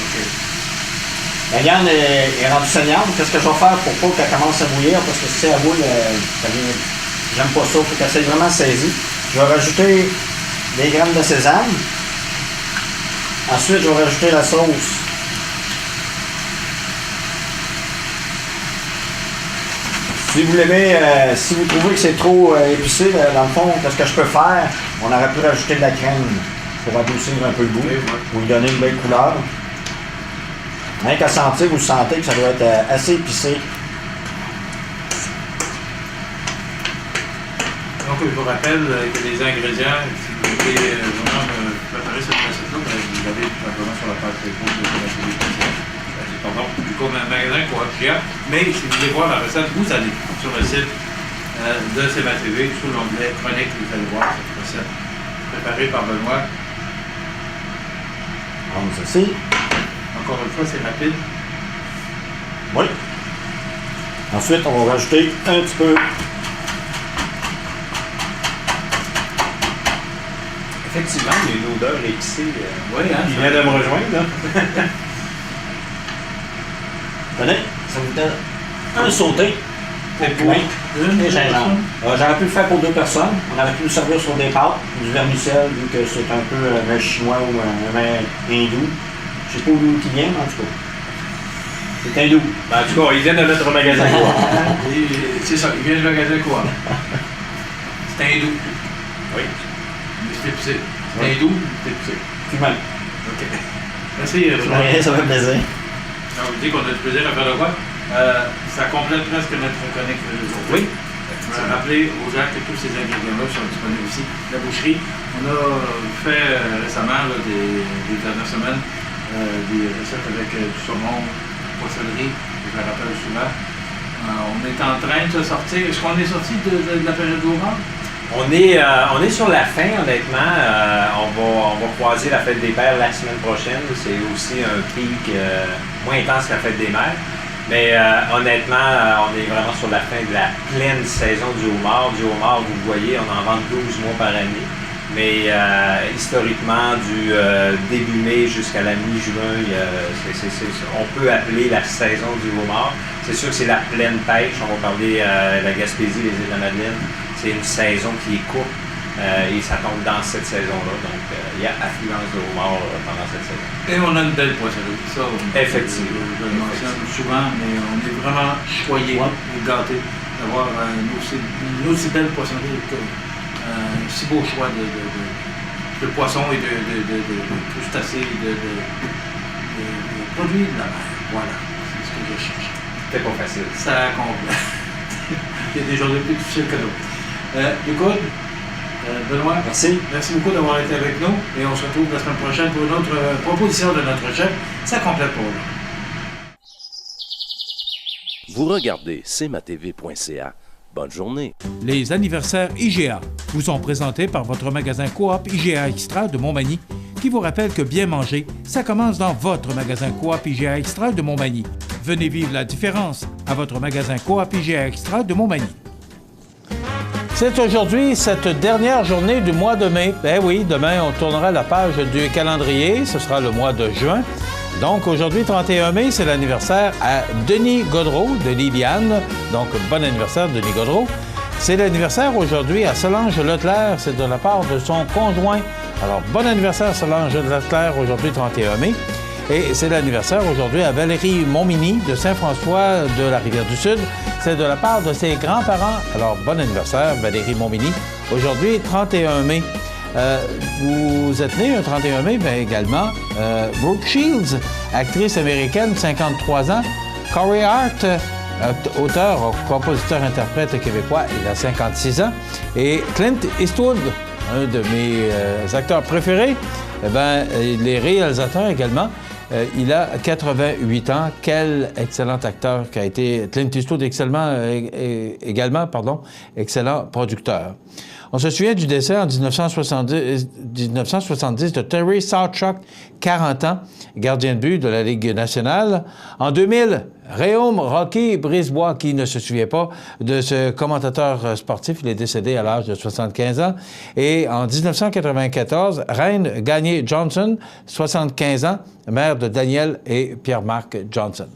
La La viande est rendue saignante. Qu'est-ce que je vais faire pour pas qu'elle commence à bouillir? Parce que si elle boule, j'aime pas ça. Il faut qu'elle soit vraiment saisie. Je vais rajouter des graines de sésame. Ensuite, je vais rajouter la sauce. Si vous l'aimez, si vous trouvez que c'est trop épicé, dans le fond, qu'est-ce que je peux faire? On aurait pu rajouter de la crème pour adoucir un peu le goût, pour lui donner une belle couleur. Rien qu'à sentir, vous sentez que ça doit être assez épicé. Donc, je vous rappelle que les ingrédients, si vous voulez vraiment préparer cette recette-là, vous l'avez tout simplement sur la page Facebook de comme un magasin Coop IGA. Mais si vous voulez voir la recette, vous allez sur le site de CMA-TV, sous l'onglet Chronique, vous allez voir cette recette préparée par Benoît. Comme ceci. Encore une fois, c'est rapide. Oui. Ensuite, on va rajouter un petit peu. Effectivement, il y a une odeur épicée. Oui, hein? Il vient de me rejoindre, là. Tenez, ça vous donne un sauté. C'est pour et gingembre. J'aurais pu le faire pour 2 personnes. On aurait pu le servir sur des pâtes, du vermicelle, vu que c'est un peu un mets chinois ou un mets hindou. Je sais pas d'où il vient, mais en tout cas. C'est hindou. En tout cas, il vient de mettre un magasin Coop. C'est ça, il vient du magasin Coop. C'est hindou. Oui. Mais c'est épicé. C'est hindou, c'est épicé. Puis même. OK. Merci. Ça fait plaisir. On vous dit qu'on a du plaisir à faire le quoi? Ça complète presque notre chronique de jour. Oui. Rappeler aux gens que tous ces ingrédients-là sont disponibles ici. La boucherie, on a fait récemment, des dernières semaines, des recettes avec du saumon, poissonnerie, je le rappelle souvent. On est en train de se sortir. Est-ce qu'on est sorti de la période d'orange? On est sur la fin, honnêtement. On va croiser la fête des pères la semaine prochaine. C'est aussi un pic moins intense que la fête des mères. Mais honnêtement, on est vraiment sur la fin de la pleine saison du homard. Du homard, vous le voyez, on en vend 12 mois par année. Mais historiquement, du début mai jusqu'à la mi-juin, on peut appeler la saison du homard. C'est sûr que c'est la pleine pêche. On va parler de la Gaspésie, les îles de la Madeleine. C'est une saison qui est courte et ça tombe dans cette saison-là. Donc, il y a affluence de homards pendant cette saison. Et on a une belle poissonnerie. Ça, effectivement. Je le mentionne souvent, mais on est vraiment choyés et gâtés d'avoir une aussi belle poissonnerie. Un si beau choix de poissons et de crustacés, de produits de la mer. Voilà, c'est ce que je cherche. C'était pas facile. Ça complète. Il y a des journées plus difficiles que d'autres. Écoute, Benoît, merci beaucoup d'avoir été avec nous et on se retrouve la semaine prochaine pour une autre proposition de notre chef. Ça complète pour nous. Vous regardez cmatv.ca. Bonne journée. Les anniversaires IGA vous sont présentés par votre magasin Coop IGA Extra de Montmagny, qui vous rappelle que bien manger, ça commence dans votre magasin Coop IGA Extra de Montmagny. Venez vivre la différence à votre magasin Coop IGA Extra de Montmagny. C'est aujourd'hui cette dernière journée du mois de mai. Ben oui, demain, on tournera la page du calendrier. Ce sera le mois de juin. Donc, aujourd'hui, 31 mai, c'est l'anniversaire à Denis Godreau de Liliane. Donc, bon anniversaire, Denis Godreau. C'est l'anniversaire aujourd'hui à Solange Leclerc. C'est de la part de son conjoint. Alors, bon anniversaire, Solange Leclerc, aujourd'hui, 31 mai. Et c'est l'anniversaire aujourd'hui à Valérie Montminy de Saint-François de la Rivière-du-Sud. C'est de la part de ses grands-parents. Alors, bon anniversaire, Valérie Montminy. Aujourd'hui, 31 mai. Vous êtes né un 31 mai, bien également. Brooke Shields, actrice américaine, 53 ans. Corey Hart, auteur, compositeur, interprète québécois, il a 56 ans. Et Clint Eastwood, un de mes acteurs préférés, eh bien, il est réalisateur également. Il a 88 ans. Quel excellent acteur qu'a été Clint Eastwood, excellent producteur. On se souvient du décès en 1970 de Terry Sawchuk, 40 ans, gardien de but de la Ligue nationale. En 2000, Réaume Rocky Brisebois, qui ne se souvient pas de ce commentateur sportif, il est décédé à l'âge de 75 ans. Et en 1994, Reine Gagné-Johnson, 75 ans, mère de Daniel et Pierre-Marc Johnson.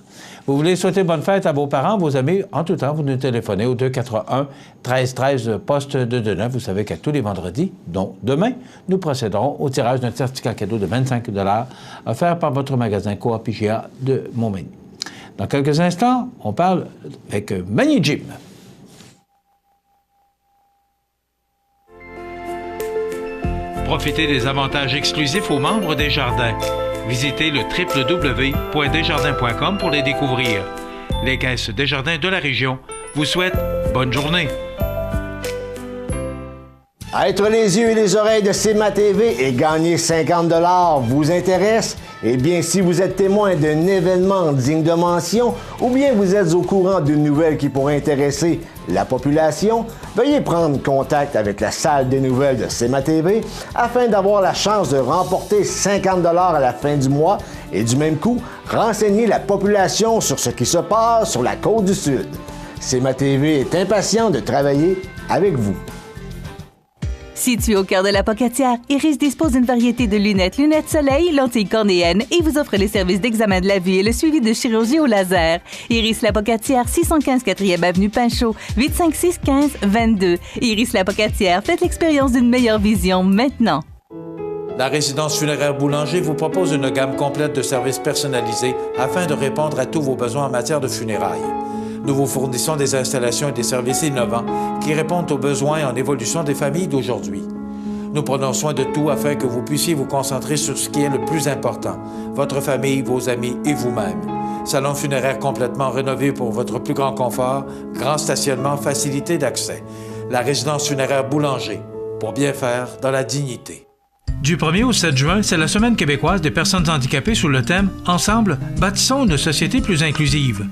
Vous voulez souhaiter bonne fête à vos parents, vos amis? En tout temps, vous nous téléphonez au 281-1313, poste 229. Vous savez qu'à tous les vendredis, dont demain, nous procéderons au tirage d'un certificat cadeau de 25 $ offert par votre magasin Coop IGA de Montmagny. Dans quelques instants, on parle avec Magny Jim. Profitez des avantages exclusifs aux membres des Jardins. Visitez le www.desjardins.com pour les découvrir. Les caisses Desjardins de la région vous souhaitent bonne journée. Être les yeux et les oreilles de CIMA TV et gagner 50 $ vous intéresse? Eh bien, si vous êtes témoin d'un événement digne de mention ou bien vous êtes au courant d'une nouvelle qui pourrait intéresser la population, veuillez prendre contact avec la salle des nouvelles de CIMA TV afin d'avoir la chance de remporter 50 $ à la fin du mois et du même coup, renseigner la population sur ce qui se passe sur la côte du Sud. CIMA TV est impatient de travailler avec vous. Situé au cœur de la Pocatière, Iris dispose d'une variété de lunettes soleil, lentilles cornéennes et vous offre les services d'examen de la vue et le suivi de chirurgie au laser. Iris la Pocatière, 615 4e avenue Pinchot, 856-15-22. Iris la Pocatière, faites l'expérience d'une meilleure vision maintenant. La résidence funéraire Boulanger vous propose une gamme complète de services personnalisés afin de répondre à tous vos besoins en matière de funérailles. Nous vous fournissons des installations et des services innovants qui répondent aux besoins en évolution des familles d'aujourd'hui. Nous prenons soin de tout afin que vous puissiez vous concentrer sur ce qui est le plus important, votre famille, vos amis et vous-même. Salon funéraire complètement rénové pour votre plus grand confort, grand stationnement, facilité d'accès. La résidence funéraire Boulanger, pour bien faire dans la dignité. Du 1er au 7 juin, c'est la Semaine québécoise des personnes handicapées sous le thème « Ensemble, bâtissons une société plus inclusive ».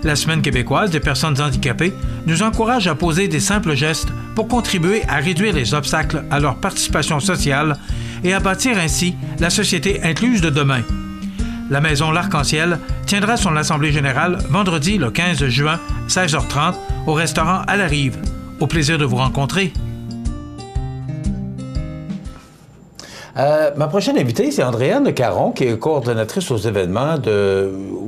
La Semaine québécoise des personnes handicapées nous encourage à poser des simples gestes pour contribuer à réduire les obstacles à leur participation sociale et à bâtir ainsi la société incluse de demain. La Maison L'Arc-en-Ciel tiendra son assemblée générale vendredi le 15 juin, 16h30, au restaurant à la Rive. Au plaisir de vous rencontrer. Ma prochaine invitée, c'est Andréane Caron, qui est coordonnatrice aux événements,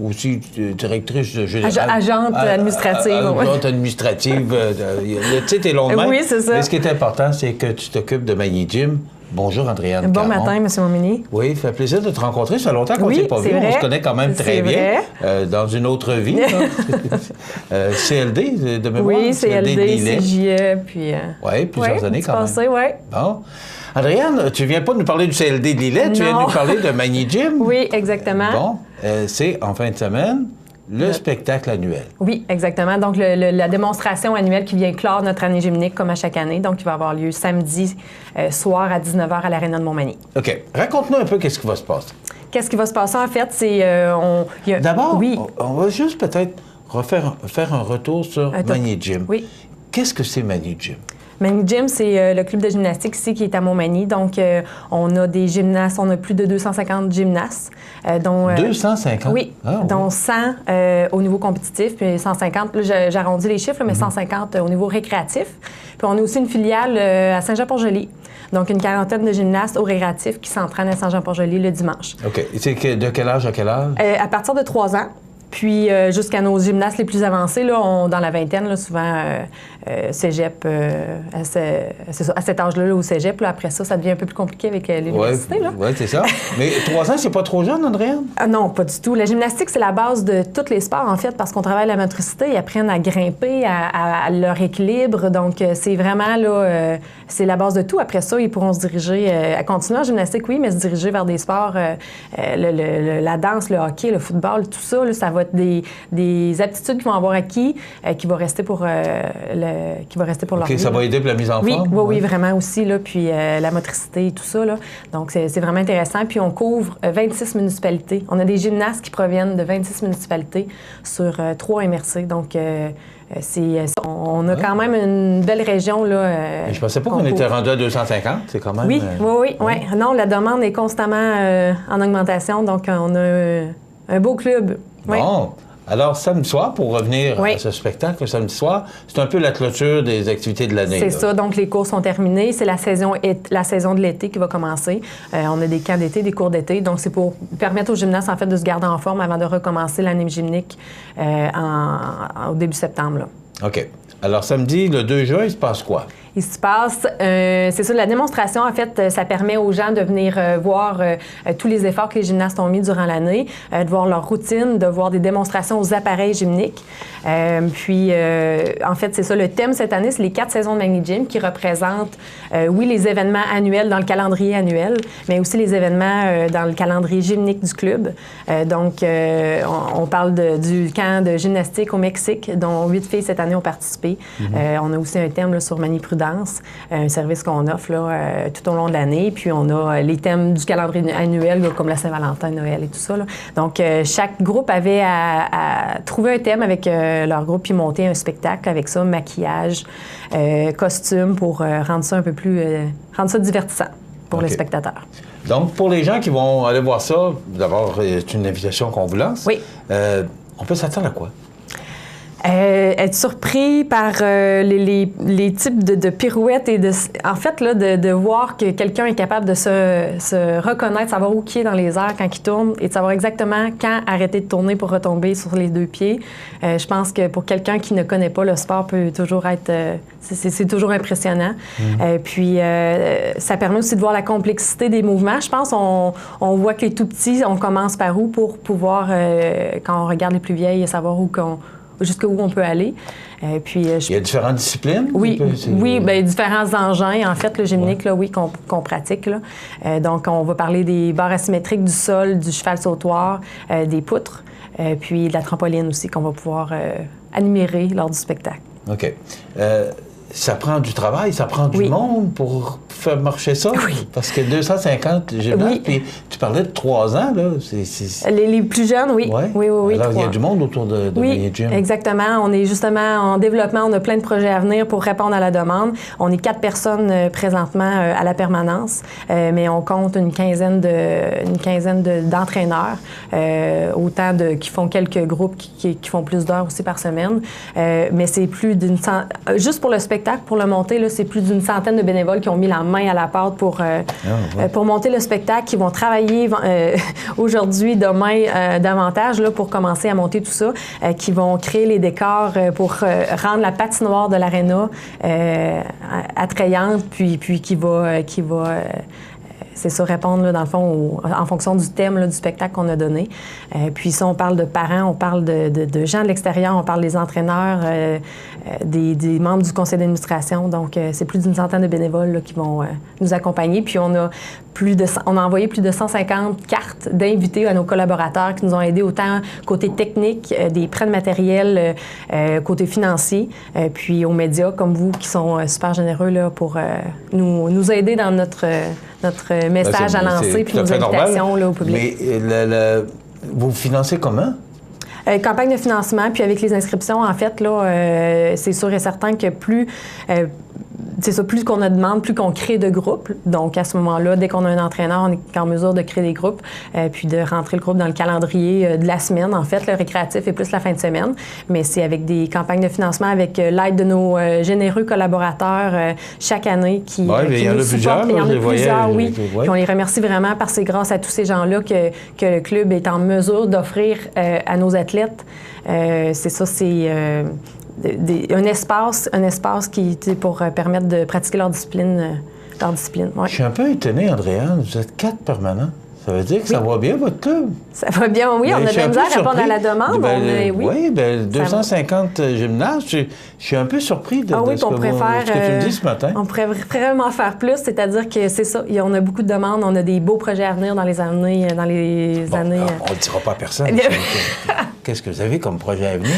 aussi directrice générale. Agente administrative. Agente administrative. Le titre est long de même. Oui, c'est ça. Mais ce qui est important, c'est que tu t'occupes de Magny Jim. Bonjour, Andréane Bon Caron. matin, M. Montmagny. Oui, ça fait plaisir de te rencontrer. Ça fait longtemps qu'on ne s'est pas vu. Vrai. On se connaît quand même très bien. Dans une autre vie. CLD, de mémoire. Oui, CLD, CJE, puis... Oui, plusieurs années quand même. Passé, oui. Bon. Andréane, tu viens pas nous parler du CLD de Lillet, tu viens nous parler de Magny Jim. Oui, exactement. Bon, c'est en fin de semaine le spectacle annuel. Oui, exactement. Donc, la démonstration annuelle qui vient clore notre année gymnique comme à chaque année. Donc, il va avoir lieu samedi soir à 19h à l'Aréna de Montmagny. OK. Raconte-nous un peu qu'est-ce qui va se passer. Qu'est-ce qui va se passer, en fait, c'est... D'abord, oui. on va juste peut-être faire un retour sur Magny Jim. Oui. Qu'est-ce que c'est Magny Jim? Magny Gym, c'est le club de gymnastique ici qui est à Montmagny. Donc, on a des gymnastes, on a plus de 250 gymnastes. Dont, 250? Oui, dont 100 au niveau compétitif, puis 150, là, j'arrondis les chiffres, mais 150 au niveau récréatif. Puis on a aussi une filiale à Saint-Jean-Port-Joli. Donc, une quarantaine de gymnastes au récréatif qui s'entraînent à Saint-Jean-Port-Joli le dimanche. OK. Et c'est de quel âge à quel âge? À partir de 3 ans. Puis jusqu'à nos gymnastes les plus avancés, là, dans la vingtaine, là, souvent cégep, à cet âge-là, au cégep. Là, après ça devient un peu plus compliqué avec l'université. Oui, c'est ça. Mais 3 ans, c'est pas trop jeune, Andréane? Non, pas du tout. La gymnastique, c'est la base de tous les sports, en fait, parce qu'on travaille la motricité, ils apprennent à grimper, à leur équilibre. Donc, c'est vraiment, là, c'est la base de tout. Après ça, ils pourront se diriger, à continuer en gymnastique, oui, mais se diriger vers des sports, la danse, le hockey, le football, tout ça, là, ça va des aptitudes qu'ils vont avoir acquis qui vont rester pour leur vie. Ça va aider pour la mise en forme? Oui, vraiment aussi, là, puis la motricité et tout ça. Là. Donc, c'est vraiment intéressant. Puis, on couvre 26 municipalités. On a des gymnastes qui proviennent de 26 municipalités sur 3 MRC. Donc, on a quand même une belle région. Là, je pensais pas qu'on était rendu à 250. C'est quand même... Oui. Non, la demande est constamment en augmentation. Donc, on a un beau club. Bon. Oui. Alors, samedi soir, pour revenir à ce spectacle, samedi soir, c'est un peu la clôture des activités de l'année. C'est ça. Donc, les cours sont terminés. C'est la saison de l'été qui va commencer. On a des camps d'été, des cours d'été. Donc, c'est pour permettre aux gymnastes, en fait, de se garder en forme avant de recommencer l'année gymnique au début septembre. Là. OK. Alors, samedi, le 2 juin, il se passe quoi? Il se passe, c'est ça, la démonstration, en fait, ça permet aux gens de venir voir tous les efforts que les gymnastes ont mis durant l'année, de voir leur routine, de voir des démonstrations aux appareils gymniques. Puis, en fait, c'est ça, le thème cette année, c'est les 4 saisons de Magny Gym qui représentent, oui, les événements annuels dans le calendrier annuel, mais aussi les événements dans le calendrier gymnique du club. Donc, on parle du camp de gymnastique au Mexique, dont 8 filles cette année ont participé. On a aussi un thème là, sur Magny Prudence, un service qu'on offre là, tout au long de l'année. Puis on a les thèmes du calendrier annuel, là, comme la Saint-Valentin, Noël et tout ça. Là. Donc, chaque groupe avait à trouver un thème avec leur groupe puis monter un spectacle avec ça, maquillage, costume, pour rendre ça un peu plus... rendre ça divertissant pour les spectateurs. Donc, pour les gens qui vont aller voir ça, d'abord, c'est une invitation qu'on vous lance. Oui. On peut s'attendre à quoi? Être surpris par les types de pirouettes et en fait, là, de voir que quelqu'un est capable de se reconnaître, savoir où qui est dans les airs quand il tourne et de savoir exactement quand arrêter de tourner pour retomber sur les 2 pieds. Je pense que pour quelqu'un qui ne connaît pas le sport, peut toujours être... c'est toujours impressionnant. Puis, ça permet aussi de voir la complexité des mouvements. Je pense on voit que les tout petits, on commence par où pour pouvoir, quand on regarde les plus vieilles, savoir jusqu'où on peut aller. Puis, il y a différentes disciplines? Oui, bien, différents engins, en fait, le gymnique, là, oui, qu'on pratique. Là. Donc, on va parler des barres asymétriques, du sol, du cheval sautoir, des poutres, puis de la trampoline aussi, qu'on va pouvoir admirer lors du spectacle. OK. Ça prend du travail, ça prend du monde pour faire marcher ça? Oui. Parce que 250 gymnastes, puis tu parlais de 3 ans, là. Les plus jeunes, oui. Ouais. Oui. Alors, il y a du monde autour de Magny Gym. Oui, exactement. On est justement en développement. On a plein de projets à venir pour répondre à la demande. On est 4 personnes présentement à la permanence, mais on compte une quinzaine d'entraîneurs, autant qui font quelques groupes qui font plus d'heures aussi par semaine. Mais c'est plus d'une centaine... Juste pour le spectacle, pour le monter, là, c'est plus d'une centaine de bénévoles qui ont mis la main à la pâte pour monter le spectacle, qui vont travailler aujourd'hui, demain, davantage là, pour commencer à monter tout ça, qui vont créer les décors pour rendre la patinoire de l'aréna attrayante, puis qui va c'est ça, répondre, là, dans le fond, en fonction du thème là, du spectacle qu'on a donné. Puis ça, on parle de parents, on parle de gens de l'extérieur, on parle des entraîneurs, des membres du conseil d'administration. Donc, c'est plus d'une centaine de bénévoles là, qui vont nous accompagner. Puis on a envoyé plus de 150 cartes d'invités à nos collaborateurs qui nous ont aidés autant côté technique, des prêts de matériel, côté financier, puis aux médias comme vous qui sont super généreux là, pour nous aider dans notre message à lancer puis nos invitations là, au public. Mais vous financez comment? Campagne de financement, puis avec les inscriptions, en fait, là, c'est sûr et certain que plus qu'on a de demande, plus qu'on crée de groupes. Donc, à ce moment-là, dès qu'on a un entraîneur, on est en mesure de créer des groupes, puis de rentrer le groupe dans le calendrier de la semaine. En fait, le récréatif est plus la fin de semaine, mais c'est avec des campagnes de financement, avec l'aide de nos généreux collaborateurs chaque année qui nous supportent. Il y en a plusieurs, oui. Puis on les remercie vraiment parce que c'est grâce à tous ces gens-là que le club est en mesure d'offrir à nos athlètes. C'est ça, c'est... un espace qui pour permettre de pratiquer leur discipline. Ouais. Je suis un peu étonné, Andréane. Vous êtes 4 permanents. Ça veut dire que ça va bien, votre club? Ça va bien, oui. On a de la misère à répondre à la demande. Oui, 250 gymnastes. Je suis un peu surpris de ce que tu me dis ce matin. On pourrait vraiment faire plus, c'est-à-dire que c'est ça. On a beaucoup de demandes. On a des beaux projets à venir dans les années. On ne le dira pas à personne. qu'est-ce que vous avez comme projet à venir?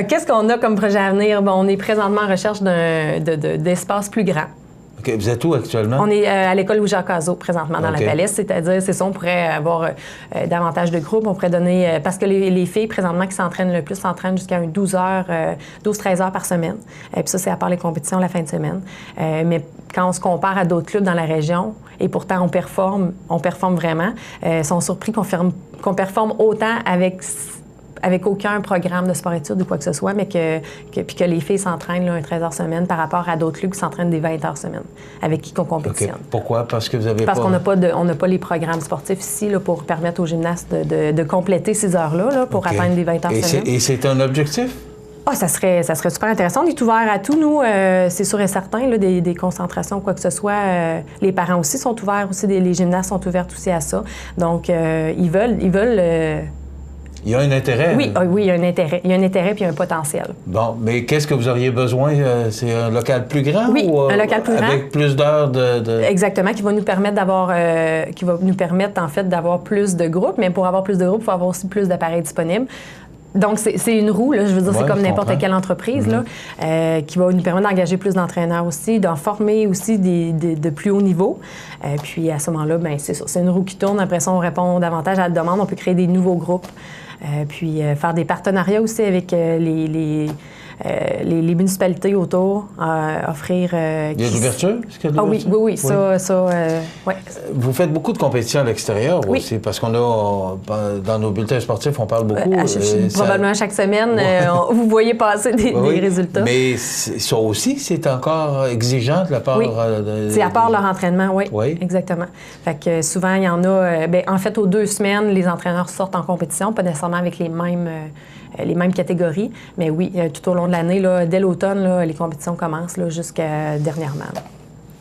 Qu'est-ce qu'on a comme projet à venir? Bon, on est présentement en recherche d'espaces plus grands. OK. Vous êtes où actuellement? On est à l'école Louis-Jacques Cazot, présentement, dans la Palisse. C'est-à-dire, c'est ça, on pourrait avoir davantage de groupes. On pourrait donner... parce que les filles, présentement, qui s'entraînent le plus, s'entraînent jusqu'à 12-13 heures par semaine. Puis ça, c'est à part les compétitions la fin de semaine. Mais quand on se compare à d'autres clubs dans la région, et pourtant on performe vraiment, ils sont surpris qu'on performe autant avec aucun programme de sport-études ou quoi que ce soit, mais puis que les filles s'entraînent là, un 13 heures semaine par rapport à d'autres clubs qui s'entraînent des 20 heures semaine, avec qui on compétitionne. Okay. Pourquoi? Parce que vous avez Parce qu'on n'a pas les programmes sportifs ici là, pour permettre aux gymnastes de compléter ces heures-là là, pour atteindre des 20 heures semaine. Et c'est un objectif? Ah, ça serait super intéressant. On est ouvert à tout, nous, c'est sûr et certain, là, des concentrations ou quoi que ce soit. Les parents aussi sont ouverts, aussi, les gymnastes sont ouverts aussi à ça. Donc, ils veulent il y a un intérêt? Oui, il y a un intérêt. Il y a un intérêt puis un potentiel. Bon, mais qu'est-ce que vous auriez besoin? C'est un local plus grand? Oui, ou, un local plus grand. Avec plus d'heures de... Exactement, qui va nous permettre en fait, d'avoir plus de groupes. Mais pour avoir plus de groupes, il faut avoir aussi plus d'appareils disponibles. Donc, c'est une roue, là, je veux dire, c'est comme n'importe quelle entreprise, là, qui va nous permettre d'engager plus d'entraîneurs aussi, d'en former aussi de plus haut niveau. Puis, à ce moment-là, bien, c'est ça, c'est une roue qui tourne. Après ça, on répond davantage à la demande. On peut créer des nouveaux groupes. Puis, faire des partenariats aussi avec les municipalités autour, offrir... Il y a de l'ouverture? Oui. Ça, ouais. Vous faites beaucoup de compétitions à l'extérieur aussi, parce qu'on a, dans nos bulletins sportifs, on parle beaucoup. Probablement chaque semaine, vous voyez passer des résultats. Mais ça aussi, c'est encore exigeant de la part... C'est à part leur entraînement, oui. Exactement. Fait que souvent, il y en a... en fait, aux 2 semaines, les entraîneurs sortent en compétition, pas nécessairement avec les mêmes catégories. Mais oui, tout au long de l'année, dès l'automne, les compétitions commencent jusqu'à dernièrement.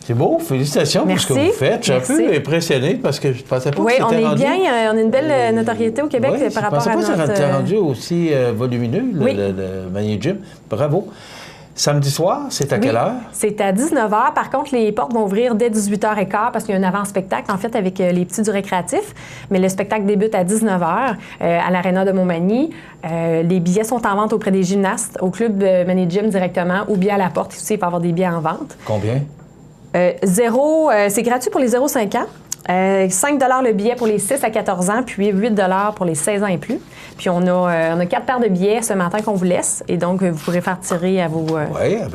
C'est beau, félicitations pour ce que vous faites. Je suis un peu impressionné parce que je ne pensais pas que c'était rendu... Oui, on est bien, on a une belle notoriété au Québec par rapport à notre... Je ne pensais pas que c'était rendu aussi volumineux, le Manier Gym. Bravo. Samedi soir, c'est à quelle heure? C'est à 19h. Par contre, les portes vont ouvrir dès 18h15 parce qu'il y a un avant-spectacle, en fait, avec les petits du récréatif. Mais le spectacle débute à 19h à l'Aréna de Montmagny. Les billets sont en vente auprès des gymnastes, au club Manier Gym directement, ou bien à la porte. Aussi, il peut y avoir des billets en vente. Combien? C'est gratuit pour les 0-5 ans. 5 $ le billet pour les 6 à 14 ans, puis 8 $ pour les 16 ans et plus. Puis on a 4 paires de billets ce matin qu'on vous laisse, et donc vous pourrez faire tirer à vos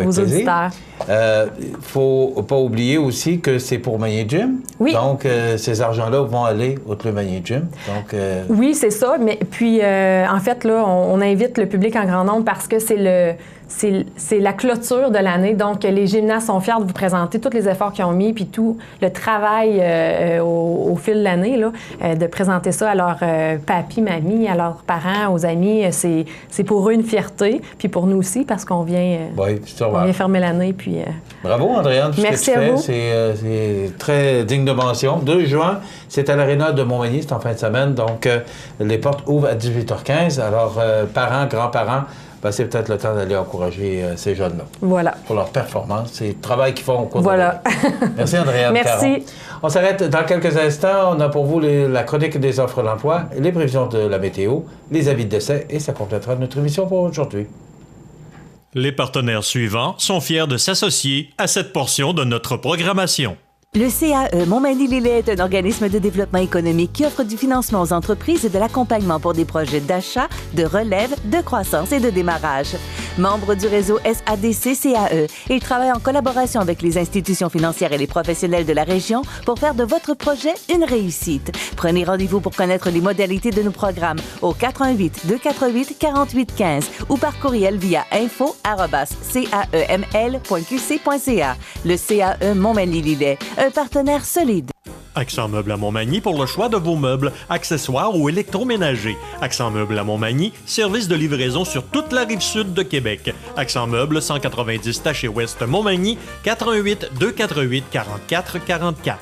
auditeurs. Il ne faut pas oublier aussi que c'est pour Manier Gym. Oui. Donc, ces argents-là vont aller au club Manier Gym. Donc, oui, c'est ça. Mais puis, en fait, là, on invite le public en grand nombre parce que c'est la clôture de l'année. Donc, les gymnastes sont fiers de vous présenter tous les efforts qu'ils ont mis, puis tout le travail au fil de l'année, de présenter ça à leurs papis, mamies, à leurs parents, aux amis. C'est pour eux une fierté, puis pour nous aussi, parce qu'on vient, fermer l'année. Puis, bravo, Andréane, pour merci ce que tu à fais. C'est très digne de mention. 2 juin, c'est à l'Aréna de Montmagny, c'est en fin de semaine. Donc, les portes ouvrent à 18h15. Alors, parents, grands-parents, c'est peut-être le temps d'aller encourager ces jeunes-là. Voilà. Pour leur performance. C'est le travail qu'ils font au cours de l'année. Merci, Andréane. Merci. Caron. On s'arrête dans quelques instants. On a pour vous la chronique des offres d'emploi, les prévisions de la météo, les avis de décès, et ça complétera notre émission pour aujourd'hui. Les partenaires suivants sont fiers de s'associer à cette portion de notre programmation. Le CAE Montmagny-Lillet est un organisme de développement économique qui offre du financement aux entreprises et de l'accompagnement pour des projets d'achat, de relève, de croissance et de démarrage. Membre du réseau SADC-CAE, il travaille en collaboration avec les institutions financières et les professionnels de la région pour faire de votre projet une réussite. Prenez rendez-vous pour connaître les modalités de nos programmes au 418-248-4815 ou par courriel via info@caeml.qc.ca. Le CAE Montmagny-Lillet, un partenaire solide. Accent Meubles à Montmagny pour le choix de vos meubles, accessoires ou électroménagers. Accent Meubles à Montmagny, service de livraison sur toute la rive sud de Québec. Accent Meubles, 190 Taché Ouest Montmagny, 418-248-4444.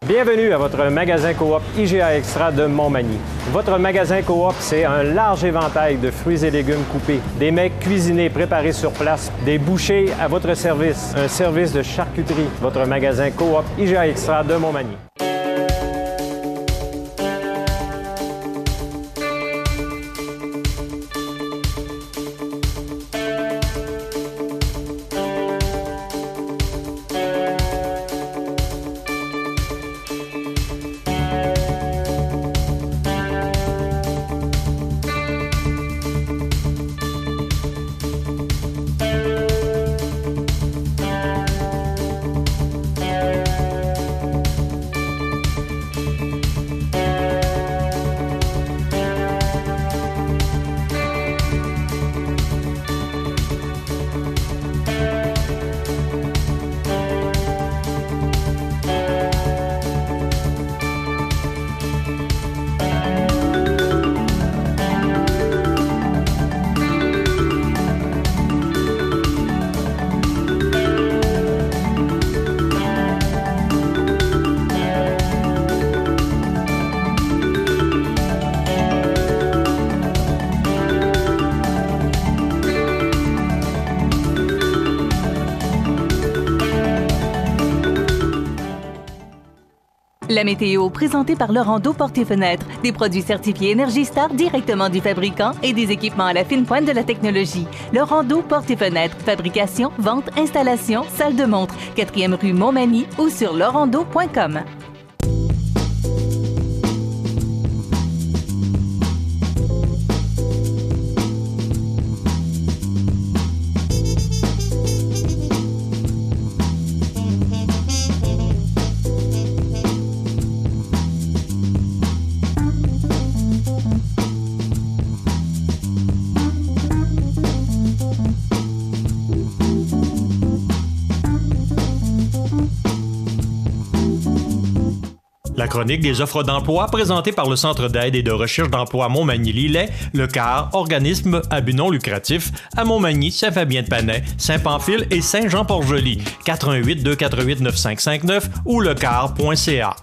Bienvenue à votre magasin Coop IGA Extra de Montmagny. Votre magasin Coop, c'est un large éventail de fruits et légumes coupés, des mets cuisinés préparés sur place, des bouchées à votre service, un service de charcuterie. Votre magasin Coop IGA Extra de Montmagny. La météo, présentée par Laurando Portes et Fenêtres. Des produits certifiés Énergie Star directement du fabricant et des équipements à la fine pointe de la technologie. Laurando Portes et Fenêtres. Fabrication, vente, installation, salle de montre. 4e rue Montmagny ou sur laurando.com. La chronique des offres d'emploi présentée par le Centre d'aide et de recherche d'emploi Montmagny-Lillet, le CAR, organisme à but non lucratif, à Montmagny, Saint-Fabien-de-Panay, Saint-Pamphile et Saint-Jean-Port-Joli, 418-248-9559 ou lecar.ca.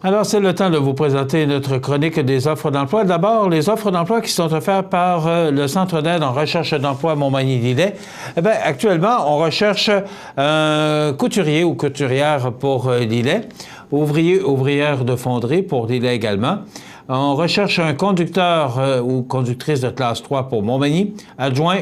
Alors, c'est le temps de vous présenter notre chronique des offres d'emploi. D'abord, les offres d'emploi qui sont offertes par le Centre d'aide en recherche d'emploi Montmagny-Lillet. Eh bien, actuellement, on recherche un couturier ou couturière pour Lillet, ouvrière de fonderie pour Lillet également. On recherche un conducteur ou conductrice de classe 3 pour Montmagny, adjoint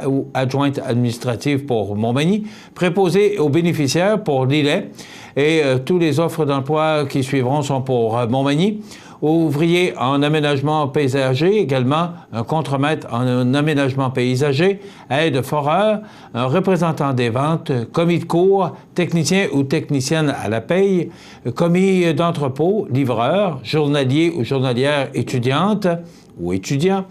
ou adjointe administrative pour Montmagny, préposé aux bénéficiaires pour Lillet. Et tous les offres d'emploi qui suivront sont pour Montmagny. Ouvrier en aménagement paysager, également un contremaître en aménagement paysager, aide-foreur, un représentant des ventes, commis de cours, technicien ou technicienne à la paye, commis d'entrepôt, livreur, journalier ou journalière étudiante ou étudiant,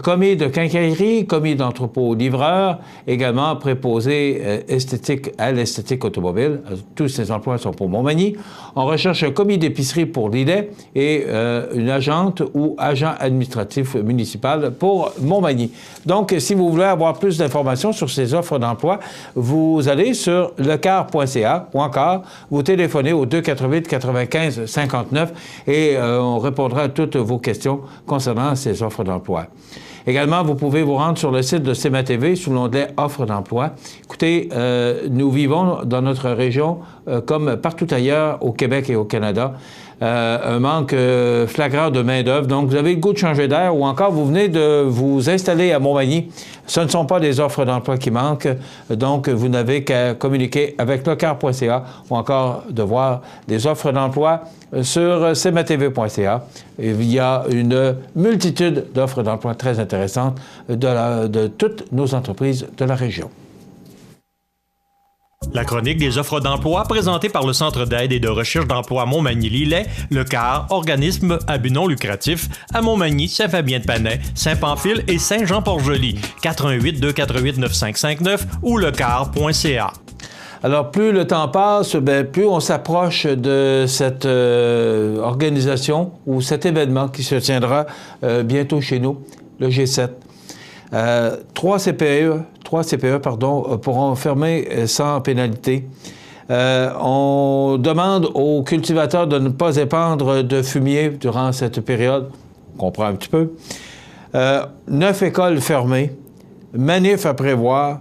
commis de quincaillerie, commis d'entrepôt livreur, également préposé esthétique à l'esthétique automobile. Tous ces emplois sont pour Montmagny. On recherche un commis d'épicerie pour Lillet et une agente ou agent administratif municipal pour Montmagny. Donc, si vous voulez avoir plus d'informations sur ces offres d'emploi, vous allez sur lecar.ca ou encore vous téléphonez au 248-95-59 et on répondra à toutes vos questions concernant ces offres d'emploi. Également, vous pouvez vous rendre sur le site de CEMA TV sous l'onglet « Offres d'emploi ». Écoutez, nous vivons dans notre région, comme partout ailleurs au Québec et au Canada, un manque flagrant de main-d'œuvre. Donc, vous avez le goût de changer d'air ou encore vous venez de vous installer à Montmagny. Ce ne sont pas des offres d'emploi qui manquent. Donc, vous n'avez qu'à communiquer avec lecar.ca ou encore de voir des offres d'emploi sur cmatv.ca. Il y a une multitude d'offres d'emploi très intéressantes de toutes nos entreprises de la région. La chronique des offres d'emploi présentée par le Centre d'aide et de recherche d'emploi Montmagny-Lillet, le CAR, organisme à but non lucratif, à Montmagny, Saint-Fabien-de-Panay, Saint-Pamphile et Saint-Jean-Port-Joli, 418-248-9559 ou lecar.ca. Alors, plus le temps passe, plus on s'approche de cette organisation ou cet événement qui se tiendra bientôt chez nous, le G7. Trois CPE pourront fermer sans pénalité. On demande aux cultivateurs de ne pas épandre de fumier durant cette période. On comprend un petit peu. 9 écoles fermées. Manif à prévoir.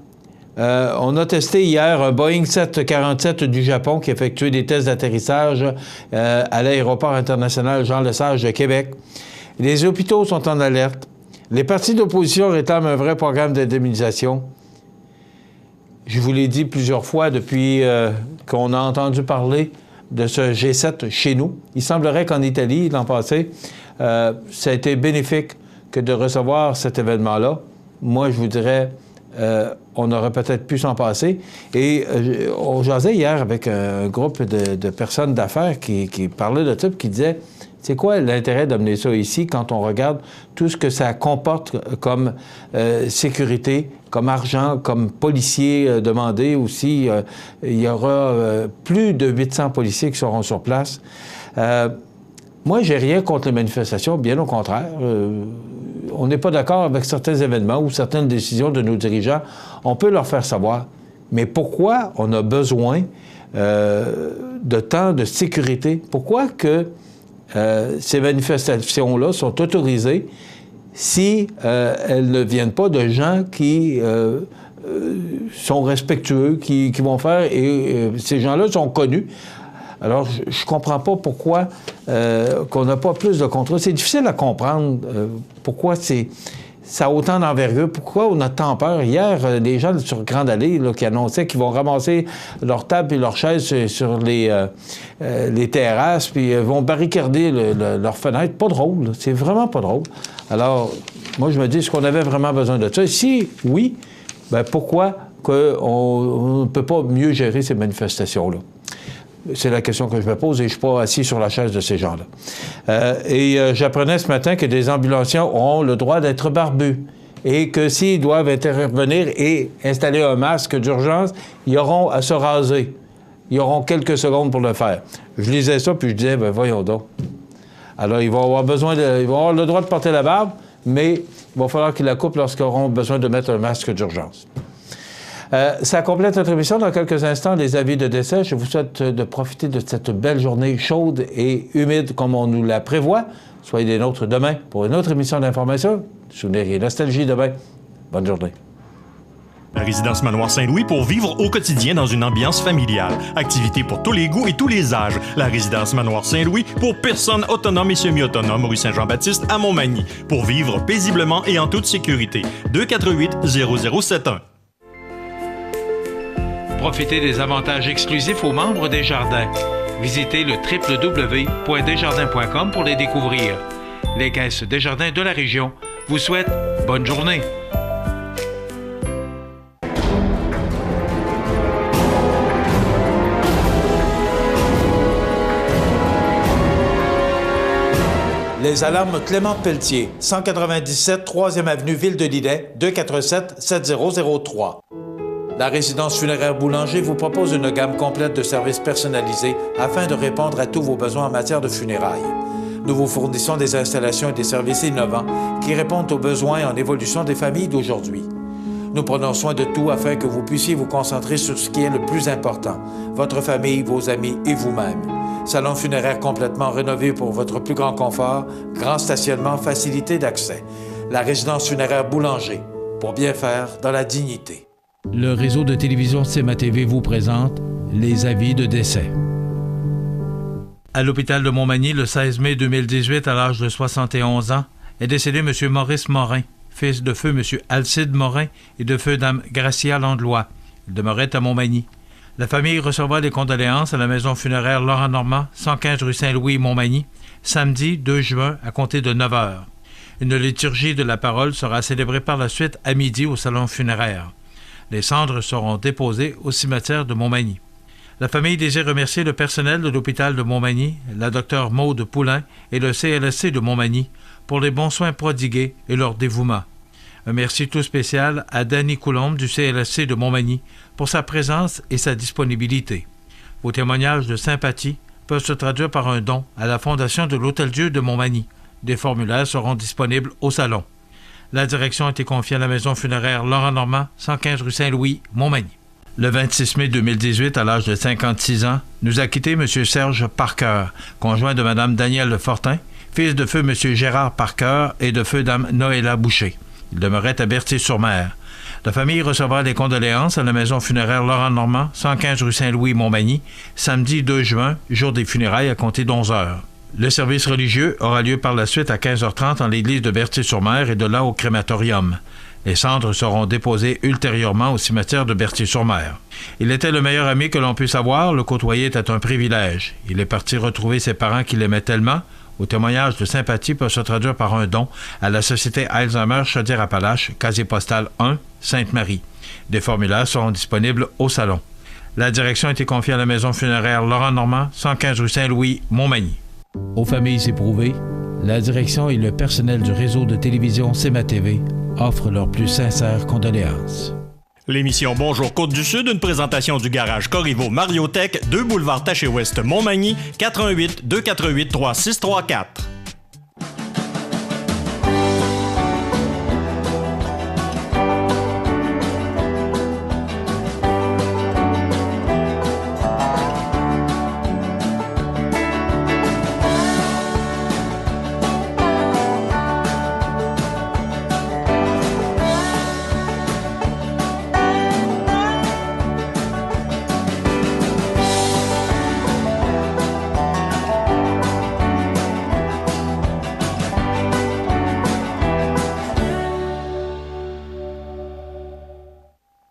On a testé hier un Boeing 747 du Japon qui effectuait des tests d'atterrissage à l'aéroport international Jean-Lesage de Québec. Les hôpitaux sont en alerte. Les partis d'opposition réclament un vrai programme d'indemnisation. Je vous l'ai dit plusieurs fois depuis qu'on a entendu parler de ce G7 chez nous. Il semblerait qu'en Italie, l'an passé, ça a été bénéfique que de recevoir cet événement-là. Moi, je vous dirais, on aurait peut-être pu s'en passer. Et on jasait hier avec un groupe de personnes d'affaires qui parlaient de ça, qui disaient, c'est quoi l'intérêt d'amener ça ici quand on regarde tout ce que ça comporte comme sécurité, comme argent, comme policiers demandés aussi. Il y aura plus de 800 policiers qui seront sur place. Moi, j'ai rien contre les manifestations, bien au contraire. On n'est pas d'accord avec certains événements ou certaines décisions de nos dirigeants. On peut leur faire savoir. Mais pourquoi on a besoin de temps de sécurité. Pourquoi que ces manifestations-là sont autorisées si elles ne viennent pas de gens qui sont respectueux, qui vont faire... Et ces gens-là sont connus. Alors, je ne comprends pas pourquoi qu'on n'a pas plus de contrôle. C'est difficile à comprendre pourquoi ça a autant d'envergure. Pourquoi on a tant peur? Hier, des gens sur Grande Allée qui annonçaient qu'ils vont ramasser leurs tables et leurs chaises sur les terrasses, puis vont barricader leurs fenêtres. Pas drôle. C'est vraiment pas drôle. Alors, moi, je me dis, est-ce qu'on avait vraiment besoin de ça? Si oui, bien, pourquoi on ne peut pas mieux gérer ces manifestations-là? C'est la question que je me pose et je ne suis pas assis sur la chaise de ces gens-là. J'apprenais ce matin que des ambulanciers auront le droit d'être barbus et que s'ils doivent intervenir et installer un masque d'urgence, ils auront à se raser. Ils auront quelques secondes pour le faire. Je lisais ça puis je disais, bien voyons donc. Alors, ils vont avoir le droit de porter la barbe, mais il va falloir qu'ils la coupent lorsqu'ils auront besoin de mettre un masque d'urgence. Ça complète notre émission. Dans quelques instants, les avis de décès. Je vous souhaite de profiter de cette belle journée chaude et humide comme on nous la prévoit. Soyez des nôtres demain pour une autre émission d'information. Souvenirs et nostalgie demain. Bonne journée. La résidence Manoir Saint-Louis pour vivre au quotidien dans une ambiance familiale. Activités pour tous les goûts et tous les âges. La résidence Manoir Saint-Louis pour personnes autonomes et semi-autonomes, rue Saint-Jean-Baptiste à Montmagny. Pour vivre paisiblement et en toute sécurité. 248-0071. Profitez des avantages exclusifs aux membres des Jardins. Visitez le www.desjardins.com pour les découvrir. Les caisses Desjardins de la région vous souhaitent bonne journée. Les alarmes Clément Pelletier, 197 3e avenue Ville-de-Lillet, 247-7003. La résidence funéraire Boulanger vous propose une gamme complète de services personnalisés afin de répondre à tous vos besoins en matière de funérailles. Nous vous fournissons des installations et des services innovants qui répondent aux besoins en évolution des familles d'aujourd'hui. Nous prenons soin de tout afin que vous puissiez vous concentrer sur ce qui est le plus important, votre famille, vos amis et vous-même. Salon funéraire complètement rénové pour votre plus grand confort, grand stationnement, facilité d'accès. La résidence funéraire Boulanger, pour bien faire dans la dignité. Le réseau de télévision CMA-TV vous présente les avis de décès. À l'hôpital de Montmagny, le 16 mai 2018, à l'âge de 71 ans, est décédé M. Maurice Morin, fils de feu M. Alcide Morin et de feu Dame Gracia Landlois. Il demeurait à Montmagny. La famille recevra les condoléances à la maison funéraire Laurent Normand, 115 rue Saint-Louis, Montmagny, samedi 2 juin à compter de 9 h. Une liturgie de la parole sera célébrée par la suite à midi au salon funéraire. Les cendres seront déposées au cimetière de Montmagny. La famille désire remercier le personnel de l'hôpital de Montmagny, la Dr Maude Poulain et le CLSC de Montmagny pour les bons soins prodigués et leur dévouement. Un merci tout spécial à Danny Coulombe du CLSC de Montmagny pour sa présence et sa disponibilité. Vos témoignages de sympathie peuvent se traduire par un don à la Fondation de l'Hôtel-Dieu de Montmagny. Des formulaires seront disponibles au salon. La direction a été confiée à la maison funéraire Laurent Normand, 115 rue Saint-Louis, Montmagny. Le 26 mai 2018, à l'âge de 56 ans, nous a quitté M. Serge Parker, conjoint de Mme Danielle Fortin, fils de feu M. Gérard Parker et de feu Dame Noëlla Boucher. Il demeurait à Berthier-sur-Mer. La famille recevra les condoléances à la maison funéraire Laurent Normand, 115 rue Saint-Louis, Montmagny, samedi 2 juin, jour des funérailles à compter d'11 h. Le service religieux aura lieu par la suite à 15h30 en l'église de Berthier-sur-Mer et de là au crématorium. Les cendres seront déposées ultérieurement au cimetière de Berthier-sur-Mer. Il était le meilleur ami que l'on puisse avoir, le côtoyer était un privilège. Il est parti retrouver ses parents qui l'aimaient tellement. Au témoignage de sympathie peut se traduire par un don à la Société Alzheimer Chaudière-Appalaches, casier postal 1, Sainte-Marie. Des formulaires seront disponibles au salon. La direction a été confiée à la maison funéraire Laurent Normand, 115 rue Saint-Louis, Montmagny. Aux familles éprouvées, la direction et le personnel du réseau de télévision CMA-TV offrent leurs plus sincères condoléances. L'émission Bonjour Côte-du-Sud, une présentation du garage Corriveau Mariotech, 2 boulevard Taché-Ouest, Montmagny, 418-248-3634.